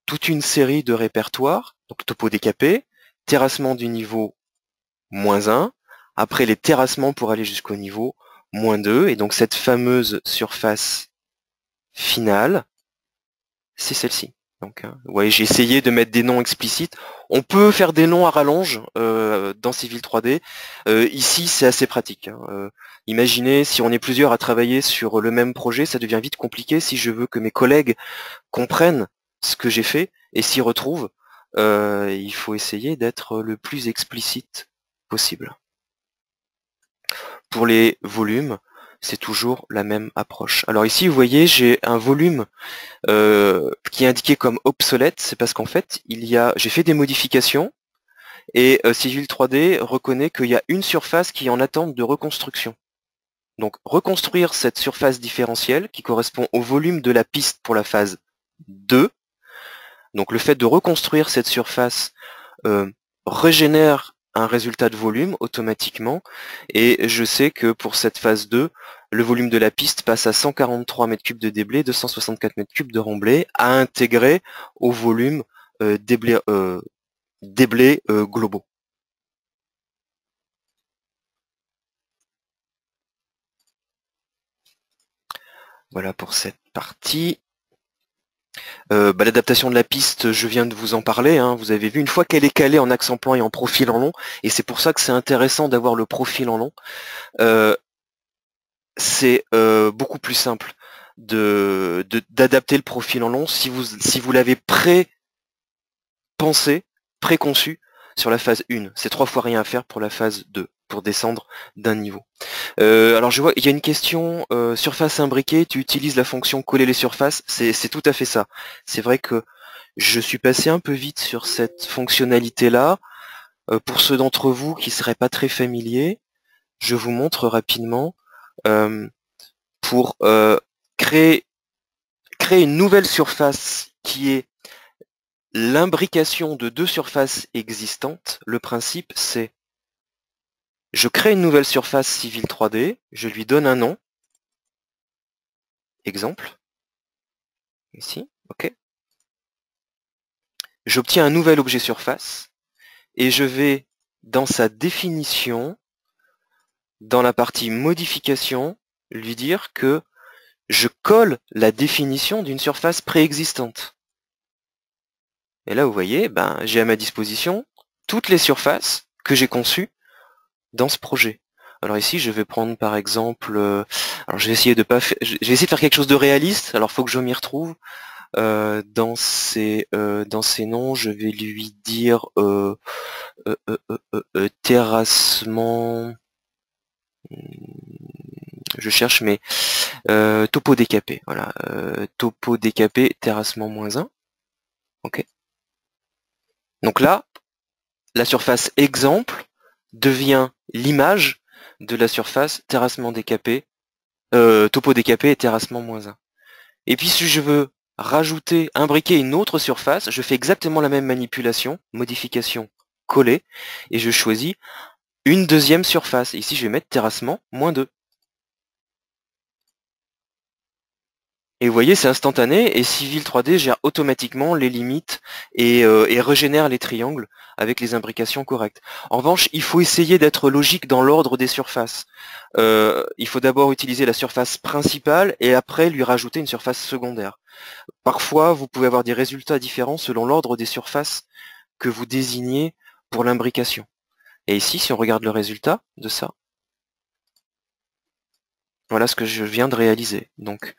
toute une série de répertoires, donc topo décapé, terrassement du niveau -1, après les terrassements pour aller jusqu'au niveau -2, et donc cette fameuse surface finale, c'est celle-ci. Donc, vous voyez, j'ai essayé de mettre des noms explicites. On peut faire des noms à rallonge dans Civil 3D. Ici, c'est assez pratique. Hein. Imaginez, si on est plusieurs à travailler sur le même projet, ça devient vite compliqué si je veux que mes collègues comprennent ce que j'ai fait et s'y retrouvent. Il faut essayer d'être le plus explicite possible. Pour les volumes, c'est toujours la même approche. Alors ici, vous voyez, j'ai un volume qui est indiqué comme obsolète. C'est parce qu'en fait, j'ai fait des modifications et Civil 3D reconnaît qu'il y a une surface qui est en attente de reconstruction. Donc reconstruire cette surface différentielle qui correspond au volume de la piste pour la phase 2. Donc le fait de reconstruire cette surface régénère un résultat de volume automatiquement, et je sais que pour cette phase 2, le volume de la piste passe à 143 m3 de déblai, 264 m3 de remblai, à intégrer au volume déblai globaux. Voilà pour cette partie. L'adaptation de la piste, je viens de vous en parler, hein, vous avez vu, une fois qu'elle est calée en axe en plan et en profil en long, et c'est pour ça que c'est intéressant d'avoir le profil en long, c'est beaucoup plus simple d'adapter le profil en long si vous l'avez pré-pensé, préconçu sur la phase 1. C'est 3 fois rien à faire pour la phase 2, pour descendre d'un niveau. Alors je vois, il y a une question, surface imbriquée, tu utilises la fonction coller les surfaces, c'est tout à fait ça. C'est vrai que je suis passé un peu vite sur cette fonctionnalité-là. Pour ceux d'entre vous qui ne seraient pas très familiers, je vous montre rapidement. Pour créer une nouvelle surface qui est l'imbrication de 2 surfaces existantes, le principe c'est je crée une nouvelle surface Civil 3D, je lui donne un nom, exemple, ici, ok. J'obtiens un nouvel objet surface et je vais dans sa définition, dans la partie modification, lui dire que je colle la définition d'une surface préexistante. Et là, vous voyez, j'ai à ma disposition toutes les surfaces que j'ai conçues dans ce projet. Alors ici, je vais prendre par exemple, alors je vais essayer de faire quelque chose de réaliste. Alors faut que je m'y retrouve. Dans ces noms, je vais lui dire terrassement. Je cherche mes topo décapé. Voilà, topo décapé, terrassement -1. Ok. Donc là, la surface exemple devient l'image de la surface terrassement décapé, topo décapé et terrassement -1. Et puis si je veux rajouter, imbriquer une autre surface, je fais exactement la même manipulation, modification, coller, et je choisis une deuxième surface. Ici je vais mettre terrassement -2. Et vous voyez, c'est instantané, et Civil 3D gère automatiquement les limites et régénère les triangles avec les imbrications correctes. En revanche, il faut essayer d'être logique dans l'ordre des surfaces. Il faut d'abord utiliser la surface principale et après lui rajouter une surface secondaire. Parfois, vous pouvez avoir des résultats différents selon l'ordre des surfaces que vous désignez pour l'imbrication. Et ici, si on regarde le résultat de ça, voilà ce que je viens de réaliser. Donc,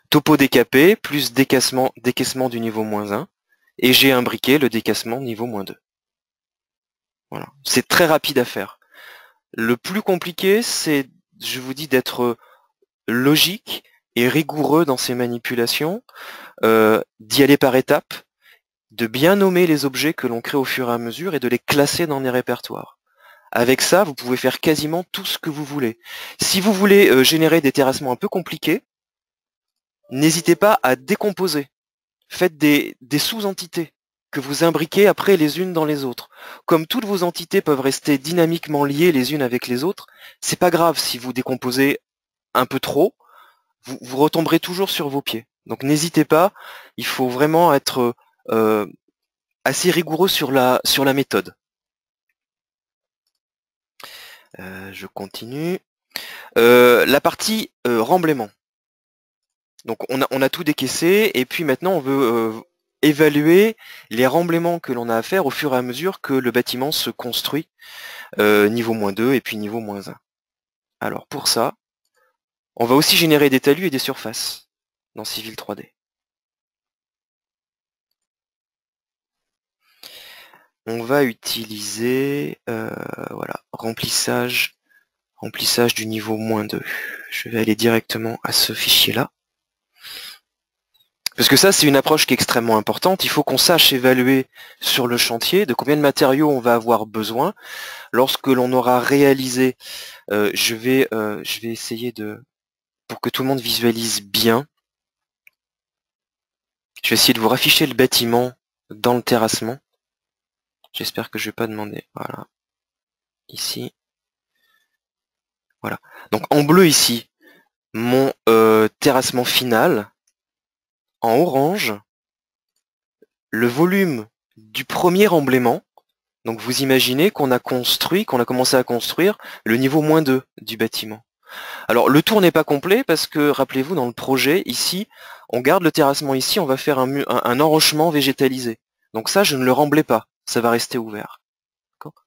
topo décapé plus décaissement du niveau -1, et j'ai imbriqué le décaissement niveau -2. Voilà. C'est très rapide à faire. Le plus compliqué, c'est, je vous dis, d'être logique et rigoureux dans ces manipulations, d'y aller par étapes, de bien nommer les objets que l'on crée au fur et à mesure et de les classer dans des répertoires. Avec ça, vous pouvez faire quasiment tout ce que vous voulez. Si vous voulez générer des terrassements un peu compliqués, n'hésitez pas à décomposer. faites des sous-entités que vous imbriquez après les unes dans les autres. Comme toutes vos entités peuvent rester dynamiquement liées les unes avec les autres, c'est pas grave si vous décomposez un peu trop, vous retomberez toujours sur vos pieds. Donc n'hésitez pas, il faut vraiment être assez rigoureux sur la méthode. Je continue. La partie remblaiement. Donc on a tout décaissé et puis maintenant on veut évaluer les remblaiements que l'on a à faire au fur et à mesure que le bâtiment se construit, niveau -2 et puis niveau -1. Alors pour ça, on va aussi générer des talus et des surfaces dans Civil 3D. On va utiliser voilà, remplissage du niveau -2. Je vais aller directement à ce fichier-là. Parce que ça, c'est une approche qui est extrêmement importante. Il faut qu'on sache évaluer sur le chantier de combien de matériaux on va avoir besoin. Lorsque l'on aura réalisé, je vais essayer pour que tout le monde visualise bien, je vais essayer de vous rafficher le bâtiment dans le terrassement. J'espère que je vais pas demander. Voilà. Ici. Voilà. Donc en bleu ici, mon terrassement final. En orange, le volume du premier remblaiement. Donc vous imaginez qu'on a commencé à construire le niveau -2 du bâtiment. Alors le tour n'est pas complet parce que, rappelez-vous, dans le projet, ici, on garde le terrassement ici, on va faire un enrochement végétalisé. Donc ça, je ne le remblais pas, ça va rester ouvert.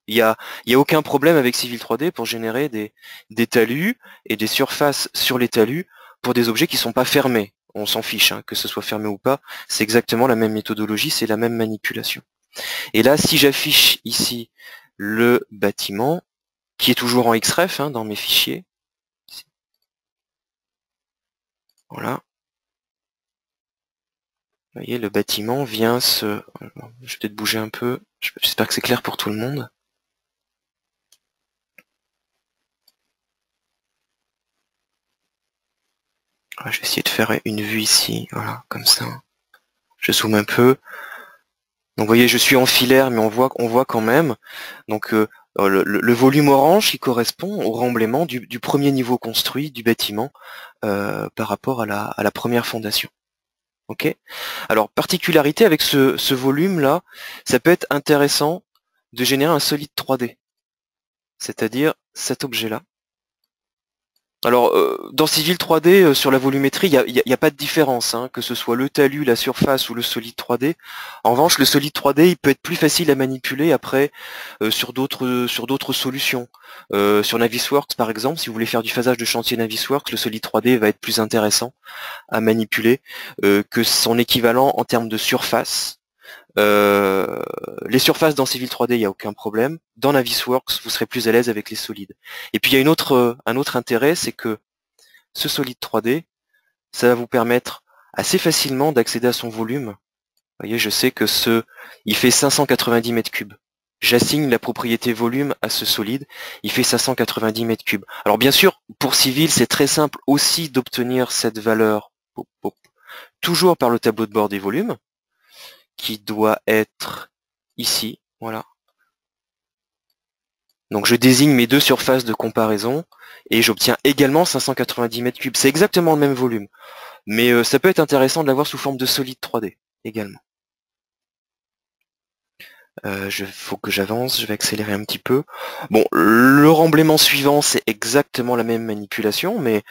Il y a aucun problème avec Civil 3D pour générer des talus et des surfaces sur les talus pour des objets qui ne sont pas fermés. On s'en fiche, hein, que ce soit fermé ou pas, c'est exactement la même méthodologie, c'est la même manipulation. Et là, si j'affiche ici le bâtiment, qui est toujours en XREF hein, dans mes fichiers, voilà. Vous voyez, le bâtiment vient se... Je vais peut-être bouger un peu, j'espère que c'est clair pour tout le monde. Je vais essayer de faire une vue ici, voilà, comme ça. Je zoome un peu. Donc vous voyez, je suis en filaire, mais on voit quand même. Donc le volume orange qui correspond au remblaiement du premier niveau construit du bâtiment par rapport à la première fondation. Ok. Alors particularité avec ce volume-là, ça peut être intéressant de générer un solide 3D, c'est-à-dire cet objet-là. Alors, dans Civil 3D, sur la volumétrie, il y a pas de différence, hein, que ce soit le talus, la surface ou le solide 3D. En revanche, le solide 3D, il peut être plus facile à manipuler après sur d'autres solutions. Sur Navisworks, par exemple, si vous voulez faire du phasage de chantier Navisworks, le solide 3D va être plus intéressant à manipuler que son équivalent en termes de surface. Les surfaces dans Civil 3D, il n'y a aucun problème. Dans Navisworks, vous serez plus à l'aise avec les solides. Et puis il y a un autre intérêt, c'est que ce solide 3D, ça va vous permettre assez facilement d'accéder à son volume. Vous voyez, je sais que il fait 590 mètres cubes. J'assigne la propriété volume à ce solide, il fait 590 mètres cubes. Alors bien sûr, pour Civil, c'est très simple aussi d'obtenir cette valeur, toujours par le tableau de bord des volumes, qui doit être ici, voilà. Donc je désigne mes deux surfaces de comparaison et j'obtiens également 590 mètres cubes. C'est exactement le même volume, mais ça peut être intéressant de l'avoir sous forme de solide 3D également. Faut que j'avance, je vais accélérer un petit peu. Bon, le remblaiement suivant, c'est exactement la même manipulation, mais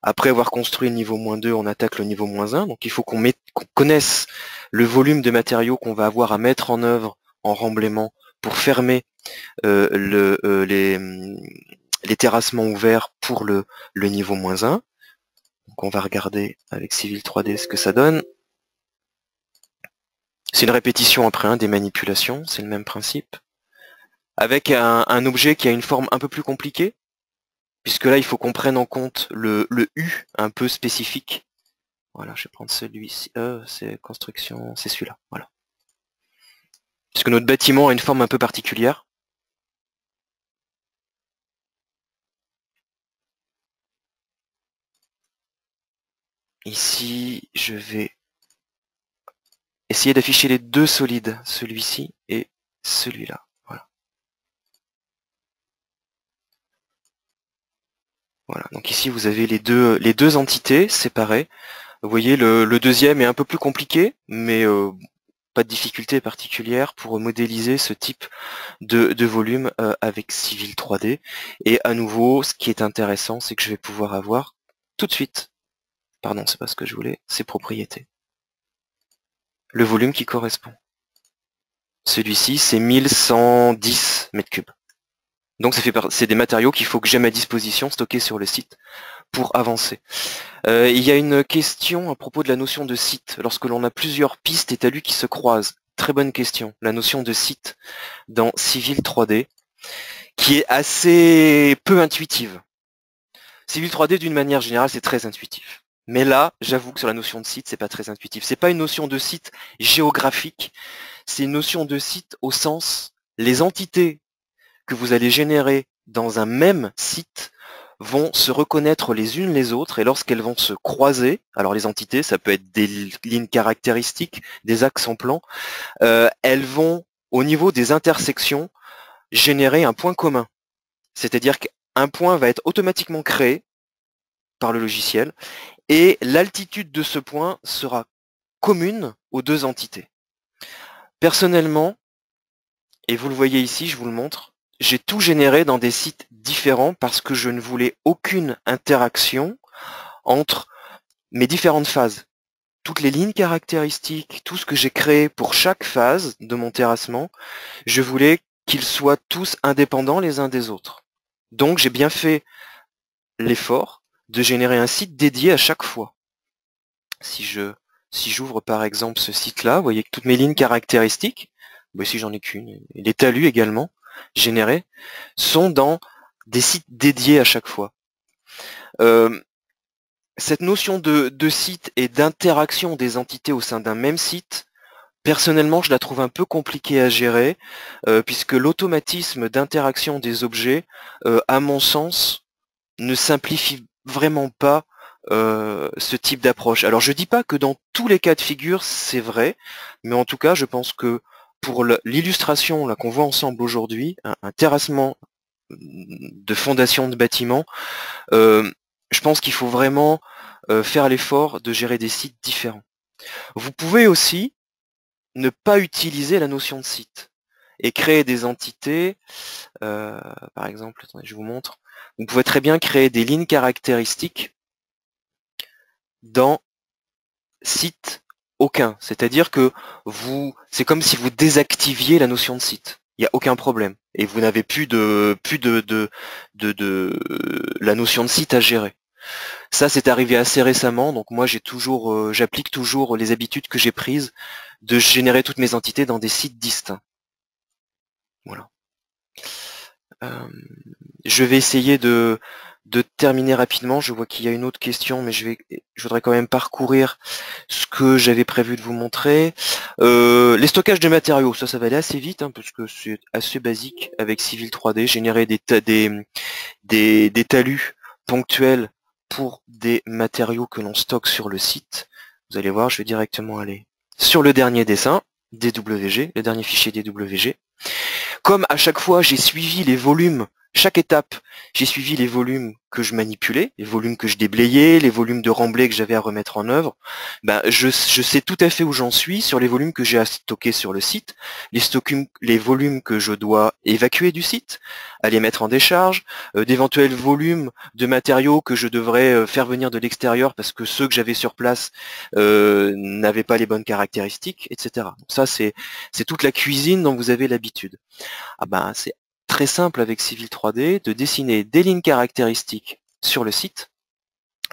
après avoir construit le niveau -2, on attaque le niveau -1, donc il faut qu'on connaisse le volume de matériaux qu'on va avoir à mettre en œuvre en remblaiement pour fermer les terrassements ouverts pour le niveau -1. Donc on va regarder avec Civil 3D ce que ça donne. C'est une répétition après des manipulations, c'est le même principe. Avec un objet qui a une forme un peu plus compliquée, puisque là il faut qu'on prenne en compte le U un peu spécifique. Voilà, je vais prendre celui-ci, c'est construction, c'est celui-là, voilà. Puisque notre bâtiment a une forme un peu particulière. Ici, je vais essayez d'afficher les deux solides, celui-ci et celui-là. Voilà. Voilà. Donc ici vous avez les deux entités séparées. Vous voyez, le deuxième est un peu plus compliqué, mais pas de difficulté particulière pour modéliser ce type de volume avec Civil 3D. Et à nouveau, ce qui est intéressant, c'est que je vais pouvoir avoir tout de suite, pardon, c'est pas ce que je voulais, ces propriétés. Le volume qui correspond. Celui-ci, c'est 1110 mètres cubes. Donc c'est des matériaux qu'il faut que j'ai à ma disposition, stockés sur le site, pour avancer. Il y a une question à propos de la notion de site, lorsque l'on a plusieurs pistes et talus qui se croisent. Très bonne question, la notion de site dans Civil 3D, qui est assez peu intuitive. Civil 3D, d'une manière générale, c'est très intuitif. Mais là, j'avoue que sur la notion de site, c'est pas très intuitif. C'est pas une notion de site géographique, c'est une notion de site au sens, les entités que vous allez générer dans un même site vont se reconnaître les unes les autres, et lorsqu'elles vont se croiser, alors les entités, ça peut être des lignes caractéristiques, des axes en plan, elles vont, au niveau des intersections, générer un point commun. C'est-à-dire qu'un point va être automatiquement créé par le logiciel, et l'altitude de ce point sera commune aux deux entités. Personnellement, et vous le voyez ici, je vous le montre, j'ai tout généré dans des sites différents parce que je ne voulais aucune interaction entre mes différentes phases. Toutes les lignes caractéristiques, tout ce que j'ai créé pour chaque phase de mon terrassement, je voulais qu'ils soient tous indépendants les uns des autres. Donc j'ai bien fait l'effort de générer un site dédié à chaque fois. Si j'ouvre par exemple ce site-là, vous voyez que toutes mes lignes caractéristiques, bah ici j'en ai qu'une, et les talus également, générés, sont dans des sites dédiés à chaque fois. Cette notion de site et d'interaction des entités au sein d'un même site, personnellement je la trouve un peu compliquée à gérer, puisque l'automatisme d'interaction des objets, à mon sens, ne simplifie vraiment pas ce type d'approche. Alors je dis pas que dans tous les cas de figure c'est vrai, mais en tout cas je pense que pour l'illustration là qu'on voit ensemble aujourd'hui, un terrassement de fondation de bâtiment, je pense qu'il faut vraiment faire l'effort de gérer des sites différents. Vous pouvez aussi ne pas utiliser la notion de site et créer des entités, par exemple, attendez, je vous montre, vous pouvez très bien créer des lignes caractéristiques dans site aucun. C'est-à-dire que c'est comme si vous désactiviez la notion de site. Il n'y a aucun problème. Et vous n'avez plus de la notion de site à gérer. Ça, c'est arrivé assez récemment, donc moi j'applique toujours les habitudes que j'ai prises de générer toutes mes entités dans des sites distincts. Voilà. Je vais essayer de terminer rapidement. Je vois qu'il y a une autre question, mais je voudrais quand même parcourir ce que j'avais prévu de vous montrer. Les stockages de matériaux, ça va aller assez vite, hein, parce que c'est assez basique avec Civil 3D. Générer des talus ponctuels pour des matériaux que l'on stocke sur le site. Vous allez voir, je vais directement aller sur le dernier dessin, DWG, le dernier fichier DWG. Comme à chaque fois j'ai suivi les volumes, chaque étape, j'ai suivi les volumes que je manipulais, les volumes que je déblayais, les volumes de remblai que j'avais à remettre en œuvre, ben je sais tout à fait où j'en suis sur les volumes que j'ai à stocker sur le site, les volumes que je dois évacuer du site, à les mettre en décharge, d'éventuels volumes de matériaux que je devrais faire venir de l'extérieur parce que ceux que j'avais sur place n'avaient pas les bonnes caractéristiques, etc. Donc ça c'est toute la cuisine dont vous avez l'habitude. Ah ben, c'est très simple avec Civil 3D de dessiner des lignes caractéristiques sur le site,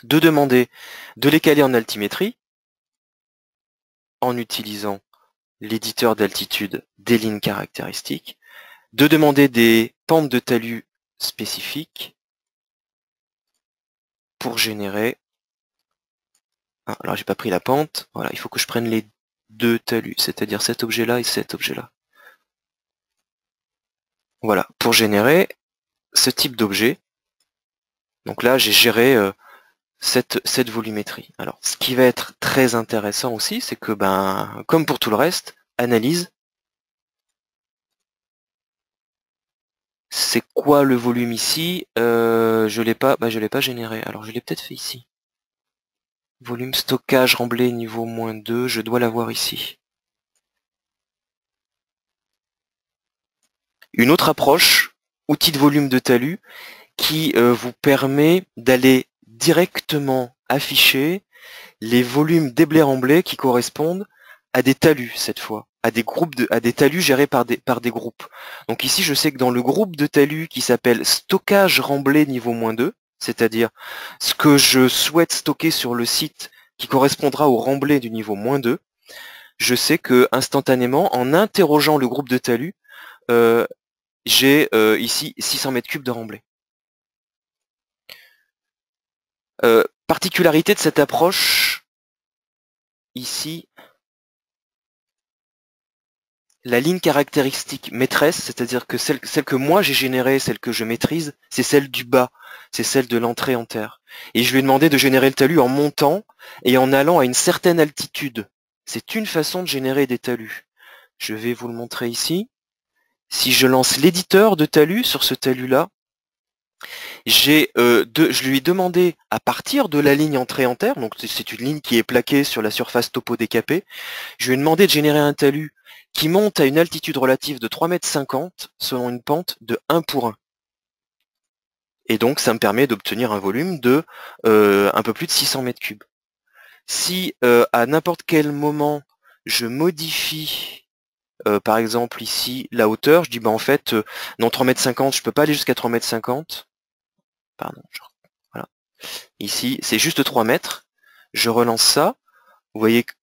de demander de les caler en altimétrie en utilisant l'éditeur d'altitude des lignes caractéristiques, de demander des pentes de talus spécifiques pour générer... Ah, alors j'ai pas pris la pente, voilà, il faut que je prenne les deux talus, c'est-à-dire cet objet-là et cet objet-là. Voilà, pour générer ce type d'objet. Donc là, j'ai géré cette volumétrie. Alors, ce qui va être très intéressant aussi, c'est que, comme pour tout le reste, analyse, c'est quoi le volume ici? Je l'ai pas, je l'ai pas généré. Alors, je l'ai peut-être fait ici. Volume stockage remblai niveau -2, je dois l'avoir ici. Une autre approche, outil de volume de talus, qui vous permet d'aller directement afficher les volumes des blés remblais qui correspondent à des talus cette fois, à des talus gérés par des groupes. Donc ici, je sais que dans le groupe de talus qui s'appelle stockage remblai niveau -2, c'est-à-dire ce que je souhaite stocker sur le site qui correspondra au remblai du niveau -2, je sais que instantanément, en interrogeant le groupe de talus, j'ai ici 600 mètres cubes de remblai. Particularité de cette approche, ici, la ligne caractéristique maîtresse, c'est-à-dire que celle que moi j'ai générée, celle que je maîtrise, c'est celle du bas, c'est celle de l'entrée en terre. Et je lui ai demandé de générer le talus en montant et en allant à une certaine altitude. C'est une façon de générer des talus. Je vais vous le montrer ici. Si je lance l'éditeur de talus sur ce talus-là, je lui ai demandé à partir de la ligne entrée en terre, donc c'est une ligne qui est plaquée sur la surface topo décapée, je lui ai demandé de générer un talus qui monte à une altitude relative de 3,50 m selon une pente de 1 pour 1. Et donc ça me permet d'obtenir un volume de un peu plus de 600 mètres cubes. Si à n'importe quel moment je modifie par exemple ici la hauteur, je dis en fait non 3,50 m, je peux pas aller jusqu'à 3,50 m. Pardon, voilà. Ici, c'est juste 3 mètres. Je relance ça. Vous voyez que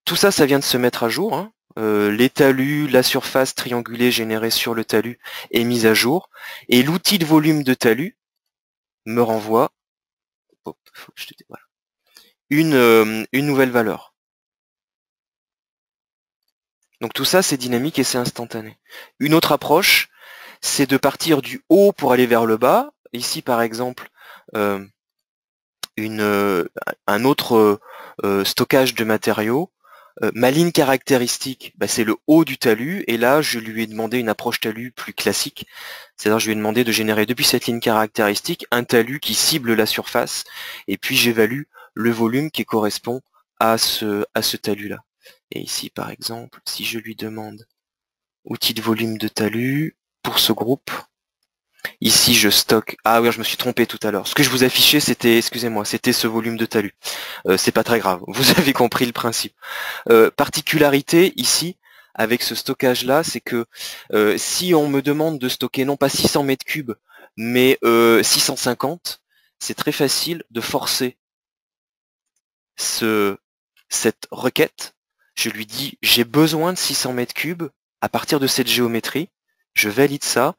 tout ça, ça vient de se mettre à jour. Hein. Les talus, la surface triangulée générée sur le talus est mise à jour. Et l'outil de volume de talus me renvoie une nouvelle valeur. Donc tout ça, c'est dynamique et c'est instantané. Une autre approche, c'est de partir du haut pour aller vers le bas. Ici, par exemple, un autre stockage de matériaux. Ma ligne caractéristique, c'est le haut du talus, et là je lui ai demandé une approche talus plus classique, c'est-à-dire je lui ai demandé de générer depuis cette ligne caractéristique un talus qui cible la surface, et puis j'évalue le volume qui correspond à ce talus-là. Et ici par exemple, si je lui demande outil de volume de talus pour ce groupe, ici je stocke, ah oui je me suis trompé tout à l'heure, ce que je vous affichais c'était, excusez-moi, c'était ce volume de talus, c'est pas très grave, vous avez compris le principe. Particularité ici, avec ce stockage là, c'est que si on me demande de stocker non pas 600 mètres cubes, mais 650, c'est très facile de forcer cette requête. Je lui dis j'ai besoin de 600 mètres cubes à partir de cette géométrie, je valide ça,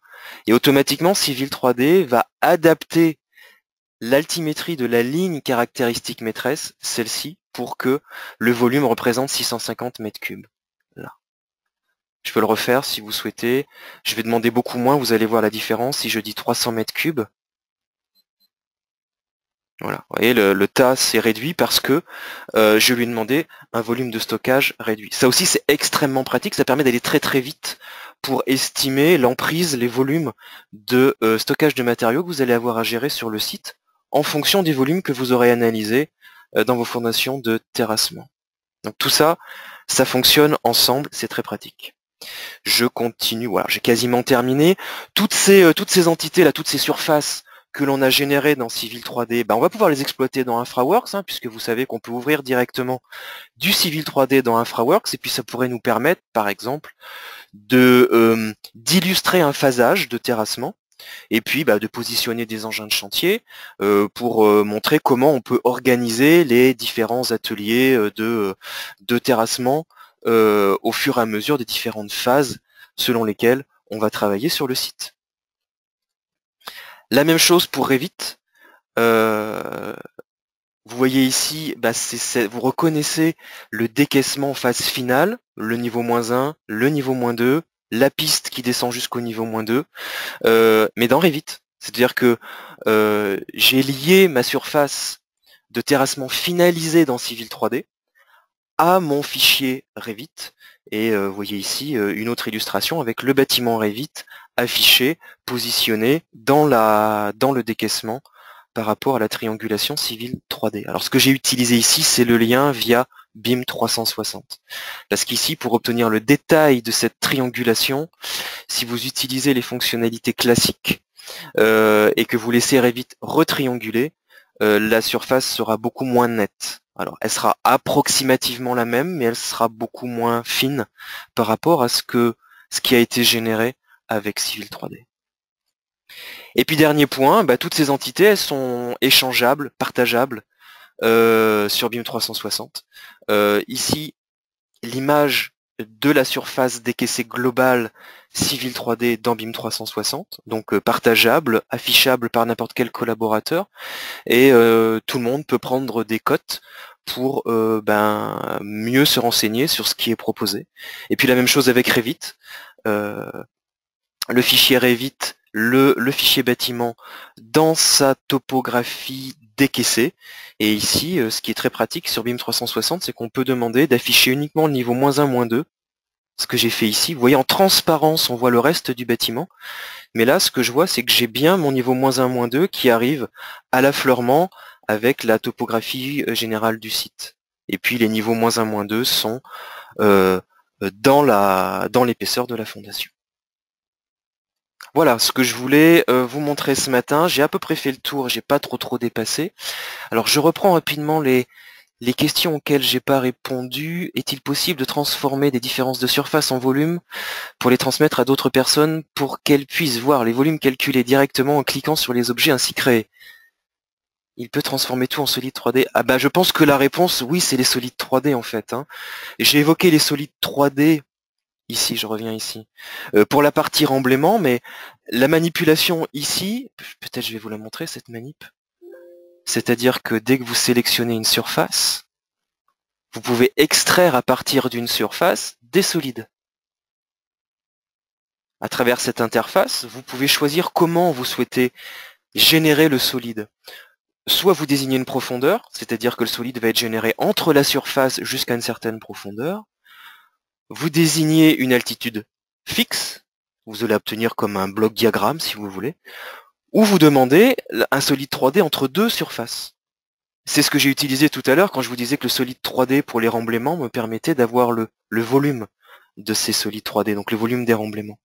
et automatiquement Civil 3D va adapter l'altimétrie de la ligne caractéristique maîtresse, celle-ci, pour que le volume représente 650 mètres cubes. Là. Je peux le refaire si vous souhaitez. Je vais demander beaucoup moins, vous allez voir la différence. Si je dis 300 mètres cubes, voilà, vous voyez, le tas s'est réduit parce que je lui ai demandé un volume de stockage réduit. Ça aussi, c'est extrêmement pratique, ça permet d'aller très très vite pour estimer l'emprise, les volumes de stockage de matériaux que vous allez avoir à gérer sur le site en fonction des volumes que vous aurez analysés dans vos fondations de terrassement. Donc tout ça, ça fonctionne ensemble, c'est très pratique. Je continue, voilà, j'ai quasiment terminé. Toutes ces entités là, toutes ces surfaces que l'on a générées dans Civil 3D, on va pouvoir les exploiter dans InfraWorks, puisque vous savez qu'on peut ouvrir directement du Civil 3D dans InfraWorks, et puis ça pourrait nous permettre, par exemple, d'illustrer un phasage de terrassement, et puis de positionner des engins de chantier pour montrer comment on peut organiser les différents ateliers de terrassement au fur et à mesure des différentes phases selon lesquelles on va travailler sur le site. La même chose pour Revit. Vous voyez ici, vous reconnaissez le décaissement en phase finale, le niveau -1, le niveau -2, la piste qui descend jusqu'au niveau -2, mais dans Revit. C'est-à-dire que j'ai lié ma surface de terrassement finalisé dans Civil 3D à mon fichier Revit. Et vous voyez ici une autre illustration avec le bâtiment Revit affiché, positionné dans le décaissement par rapport à la triangulation Civil 3D. Alors ce que j'ai utilisé ici, c'est le lien via BIM 360. Parce qu'ici, pour obtenir le détail de cette triangulation, si vous utilisez les fonctionnalités classiques et que vous laissez Revit retrianguler, la surface sera beaucoup moins nette. Alors, elle sera approximativement la même, mais elle sera beaucoup moins fine par rapport à ce qui a été généré avec Civil 3D. Et puis dernier point, toutes ces entités, elles sont échangeables, partageables sur BIM 360. Ici, l'image de la surface décaissée globale Civil 3D dans BIM 360, donc partageable, affichable par n'importe quel collaborateur, et tout le monde peut prendre des cotes pour mieux se renseigner sur ce qui est proposé. Et puis la même chose avec Revit, le fichier Revit, le fichier bâtiment dans sa topographie décaissée. Et ici, ce qui est très pratique sur BIM 360, c'est qu'on peut demander d'afficher uniquement le niveau -1, -2. Ce que j'ai fait ici, vous voyez en transparence, on voit le reste du bâtiment. Mais là, ce que je vois, c'est que j'ai bien mon niveau -1, -2 qui arrive à l'affleurement avec la topographie générale du site. Et puis les niveaux -1, -2 sont dans l'épaisseur de la fondation. Voilà ce que je voulais vous montrer ce matin. J'ai à peu près fait le tour, j'ai pas trop dépassé. Alors je reprends rapidement les questions auxquelles j'ai pas répondu. Est-il possible de transformer des différences de surface en volume pour les transmettre à d'autres personnes pour qu'elles puissent voir les volumes calculés directement en cliquant sur les objets ainsi créés? Il peut transformer tout en solide 3D. Ah je pense que la réponse, oui, c'est les solides 3D en fait. J'ai évoqué les solides 3D. Ici, je reviens ici. Pour la partie remblaiement, mais la manipulation ici, peut-être je vais vous la montrer cette manip. C'est-à-dire que dès que vous sélectionnez une surface, vous pouvez extraire à partir d'une surface des solides. À travers cette interface, vous pouvez choisir comment vous souhaitez générer le solide. Soit vous désignez une profondeur, c'est-à-dire que le solide va être généré entre la surface jusqu'à une certaine profondeur. Vous désignez une altitude fixe, vous allez obtenir comme un bloc diagramme si vous voulez, ou vous demandez un solide 3D entre deux surfaces. C'est ce que j'ai utilisé tout à l'heure quand je vous disais que le solide 3D pour les remblaiements me permettait d'avoir le volume de ces solides 3D, donc le volume des remblaiements.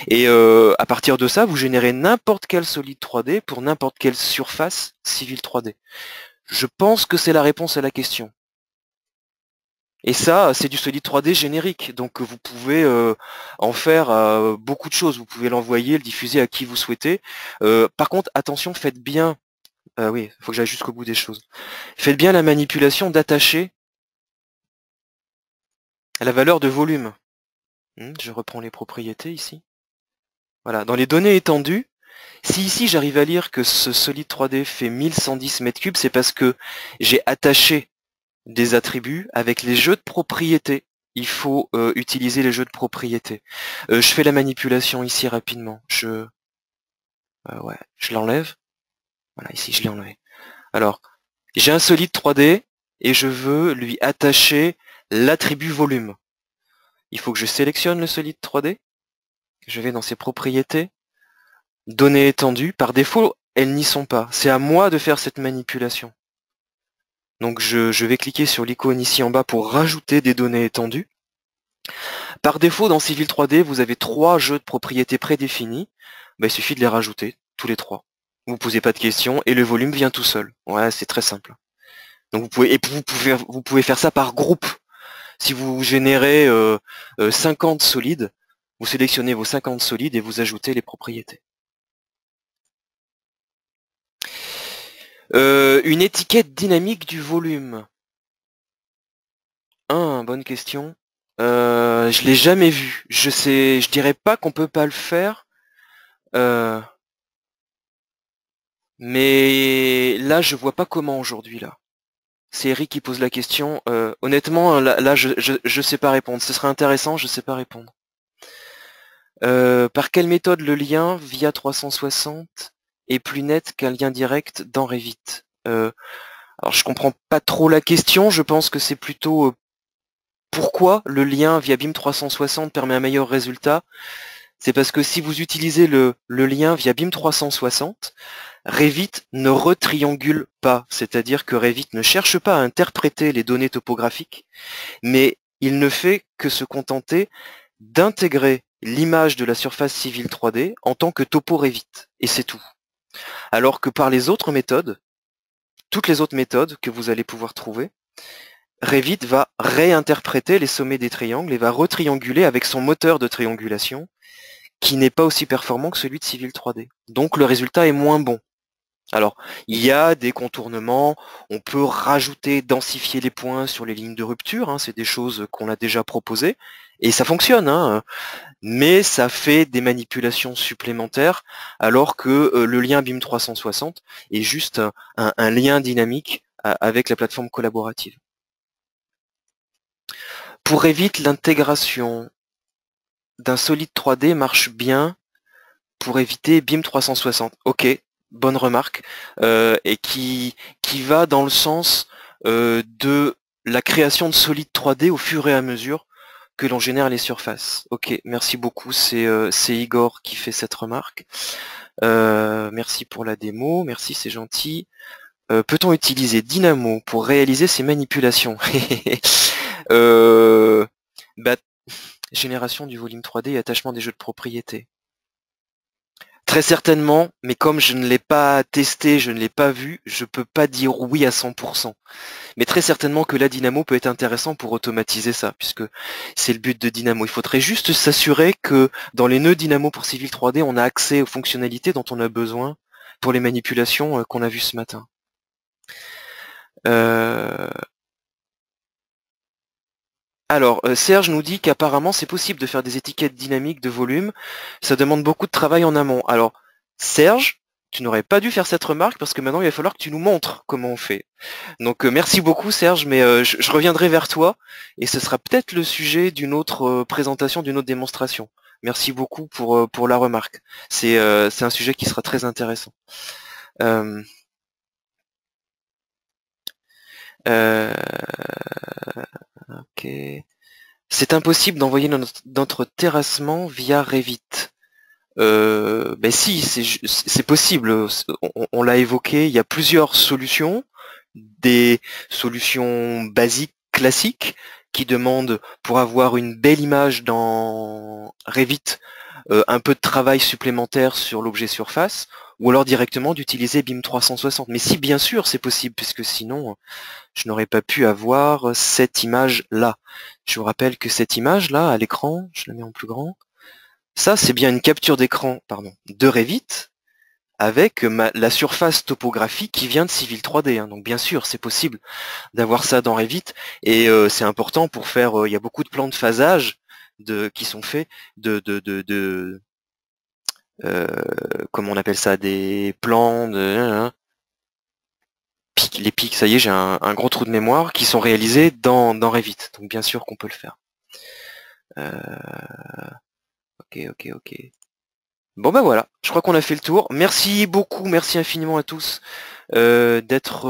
Et à partir de ça, vous générez n'importe quel solide 3D pour n'importe quelle surface Civil 3D. Je pense que c'est la réponse à la question. Et ça, c'est du solide 3D générique, donc vous pouvez en faire beaucoup de choses. Vous pouvez l'envoyer, le diffuser à qui vous souhaitez. Par contre, attention, faites bien, oui, il faut que j'aille jusqu'au bout des choses. Faites bien la manipulation d'attacher à la valeur de volume. Je reprends les propriétés ici. Voilà, dans les données étendues, si ici j'arrive à lire que ce solide 3D fait 1110 m3, c'est parce que j'ai attaché des attributs avec les jeux de propriétés. Il faut utiliser les jeux de propriétés. Je fais la manipulation ici rapidement. Je l'enlève. Voilà, ici je l'ai enlevé. Alors, j'ai un solide 3D et je veux lui attacher l'attribut volume. Il faut que je sélectionne le solide 3D. Je vais dans ses propriétés. Données étendues. Par défaut, elles n'y sont pas. C'est à moi de faire cette manipulation. Donc je vais cliquer sur l'icône ici en bas pour rajouter des données étendues. Par défaut, dans Civil 3D, vous avez 3 jeux de propriétés prédéfinis. Il suffit de les rajouter, tous les 3. Vous ne posez pas de questions et le volume vient tout seul. Ouais, c'est très simple. Donc vous pouvez faire ça par groupe. Si vous générez 50 solides, vous sélectionnez vos 50 solides et vous ajoutez les propriétés. Une étiquette dynamique du volume. Bonne question. Je l'ai jamais vu. Je dirais pas qu'on peut pas le faire. Mais là, je vois pas comment aujourd'hui là. C'est Eric qui pose la question. Honnêtement, là je sais pas répondre. Ce serait intéressant, je sais pas répondre. Par quelle méthode le lien via 360 est plus net qu'un lien direct dans Revit? Alors je comprends pas trop la question, je pense que c'est plutôt pourquoi le lien via BIM 360 permet un meilleur résultat. C'est parce que si vous utilisez le lien via BIM 360, Revit ne retriangule pas, c'est-à-dire que Revit ne cherche pas à interpréter les données topographiques, mais il ne fait que se contenter d'intégrer l'image de la surface civile 3D en tant que topo Revit, et c'est tout. Alors que par les autres méthodes, toutes les autres méthodes que vous allez pouvoir trouver, Revit va réinterpréter les sommets des triangles et va retrianguler avec son moteur de triangulation, qui n'est pas aussi performant que celui de Civil 3D. Donc le résultat est moins bon. Alors, il y a des contournements, on peut rajouter, densifier les points sur les lignes de rupture, hein, c'est des choses qu'on a déjà proposées, et ça fonctionne, hein, mais ça fait des manipulations supplémentaires, alors que le lien BIM 360 est juste un lien dynamique avec la plateforme collaborative. Pour Revit, l'intégration d'un solide 3D marche bien pour éviter BIM 360. Ok, bonne remarque, et qui va dans le sens de la création de solides 3D au fur et à mesure que l'on génère les surfaces. Ok, merci beaucoup, c'est Igor qui fait cette remarque. Merci pour la démo, merci, c'est gentil. Peut-on utiliser Dynamo pour réaliser ces manipulations? Bah, génération du volume 3D et attachement des jeux de propriété. Très certainement, mais comme je ne l'ai pas testé, je ne l'ai pas vu, je peux pas dire oui à 100%. Mais très certainement que la Dynamo peut être intéressant pour automatiser ça, puisque c'est le but de Dynamo. Il faudrait juste s'assurer que dans les nœuds Dynamo pour Civil 3D, on a accès aux fonctionnalités dont on a besoin pour les manipulations qu'on a vues ce matin. Alors, Serge nous dit qu'apparemment c'est possible de faire des étiquettes dynamiques de volume. Ça demande beaucoup de travail en amont. Alors, Serge, tu n'aurais pas dû faire cette remarque parce que maintenant il va falloir que tu nous montres comment on fait. Donc merci beaucoup Serge, mais je reviendrai vers toi et ce sera peut-être le sujet d'une autre présentation, d'une autre démonstration. Merci beaucoup pour la remarque. C'est un sujet qui sera très intéressant. Ok. C'est impossible d'envoyer notre terrassement via Revit. Ben si, c'est possible. On l'a évoqué, il y a plusieurs solutions, des solutions basiques, classiques, qui demandent, pour avoir une belle image dans Revit, un peu de travail supplémentaire sur l'objet surface, ou alors directement d'utiliser BIM 360. Mais si, bien sûr, c'est possible, puisque sinon, je n'aurais pas pu avoir cette image-là. Je vous rappelle que cette image-là, à l'écran, je la mets en plus grand, ça, c'est bien une capture d'écran, de Revit, avec la surface topographique qui vient de Civil 3D. Hein. Donc bien sûr, c'est possible d'avoir ça dans Revit, et c'est important pour faire. Il y a beaucoup de plans de phasage qui sont faits comment on appelle ça, des plans de les pics. Ça y est, j'ai un gros trou de mémoire qui sont réalisés dans Revit. Donc bien sûr qu'on peut le faire. Ok. Bon ben voilà, je crois qu'on a fait le tour. Merci beaucoup, merci infiniment à tous d'être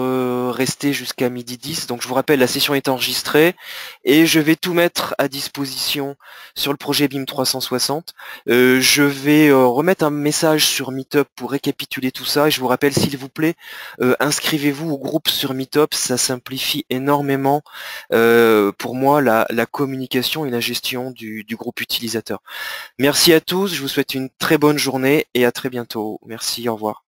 restés jusqu'à 12h10. Donc je vous rappelle, la session est enregistrée et je vais tout mettre à disposition sur le projet BIM 360. Je vais remettre un message sur Meetup pour récapituler tout ça et je vous rappelle, s'il vous plaît, inscrivez-vous au groupe sur Meetup, ça simplifie énormément pour moi la communication et la gestion du groupe utilisateur. Merci à tous, je vous souhaite une très bonne journée et à très bientôt. Merci, au revoir.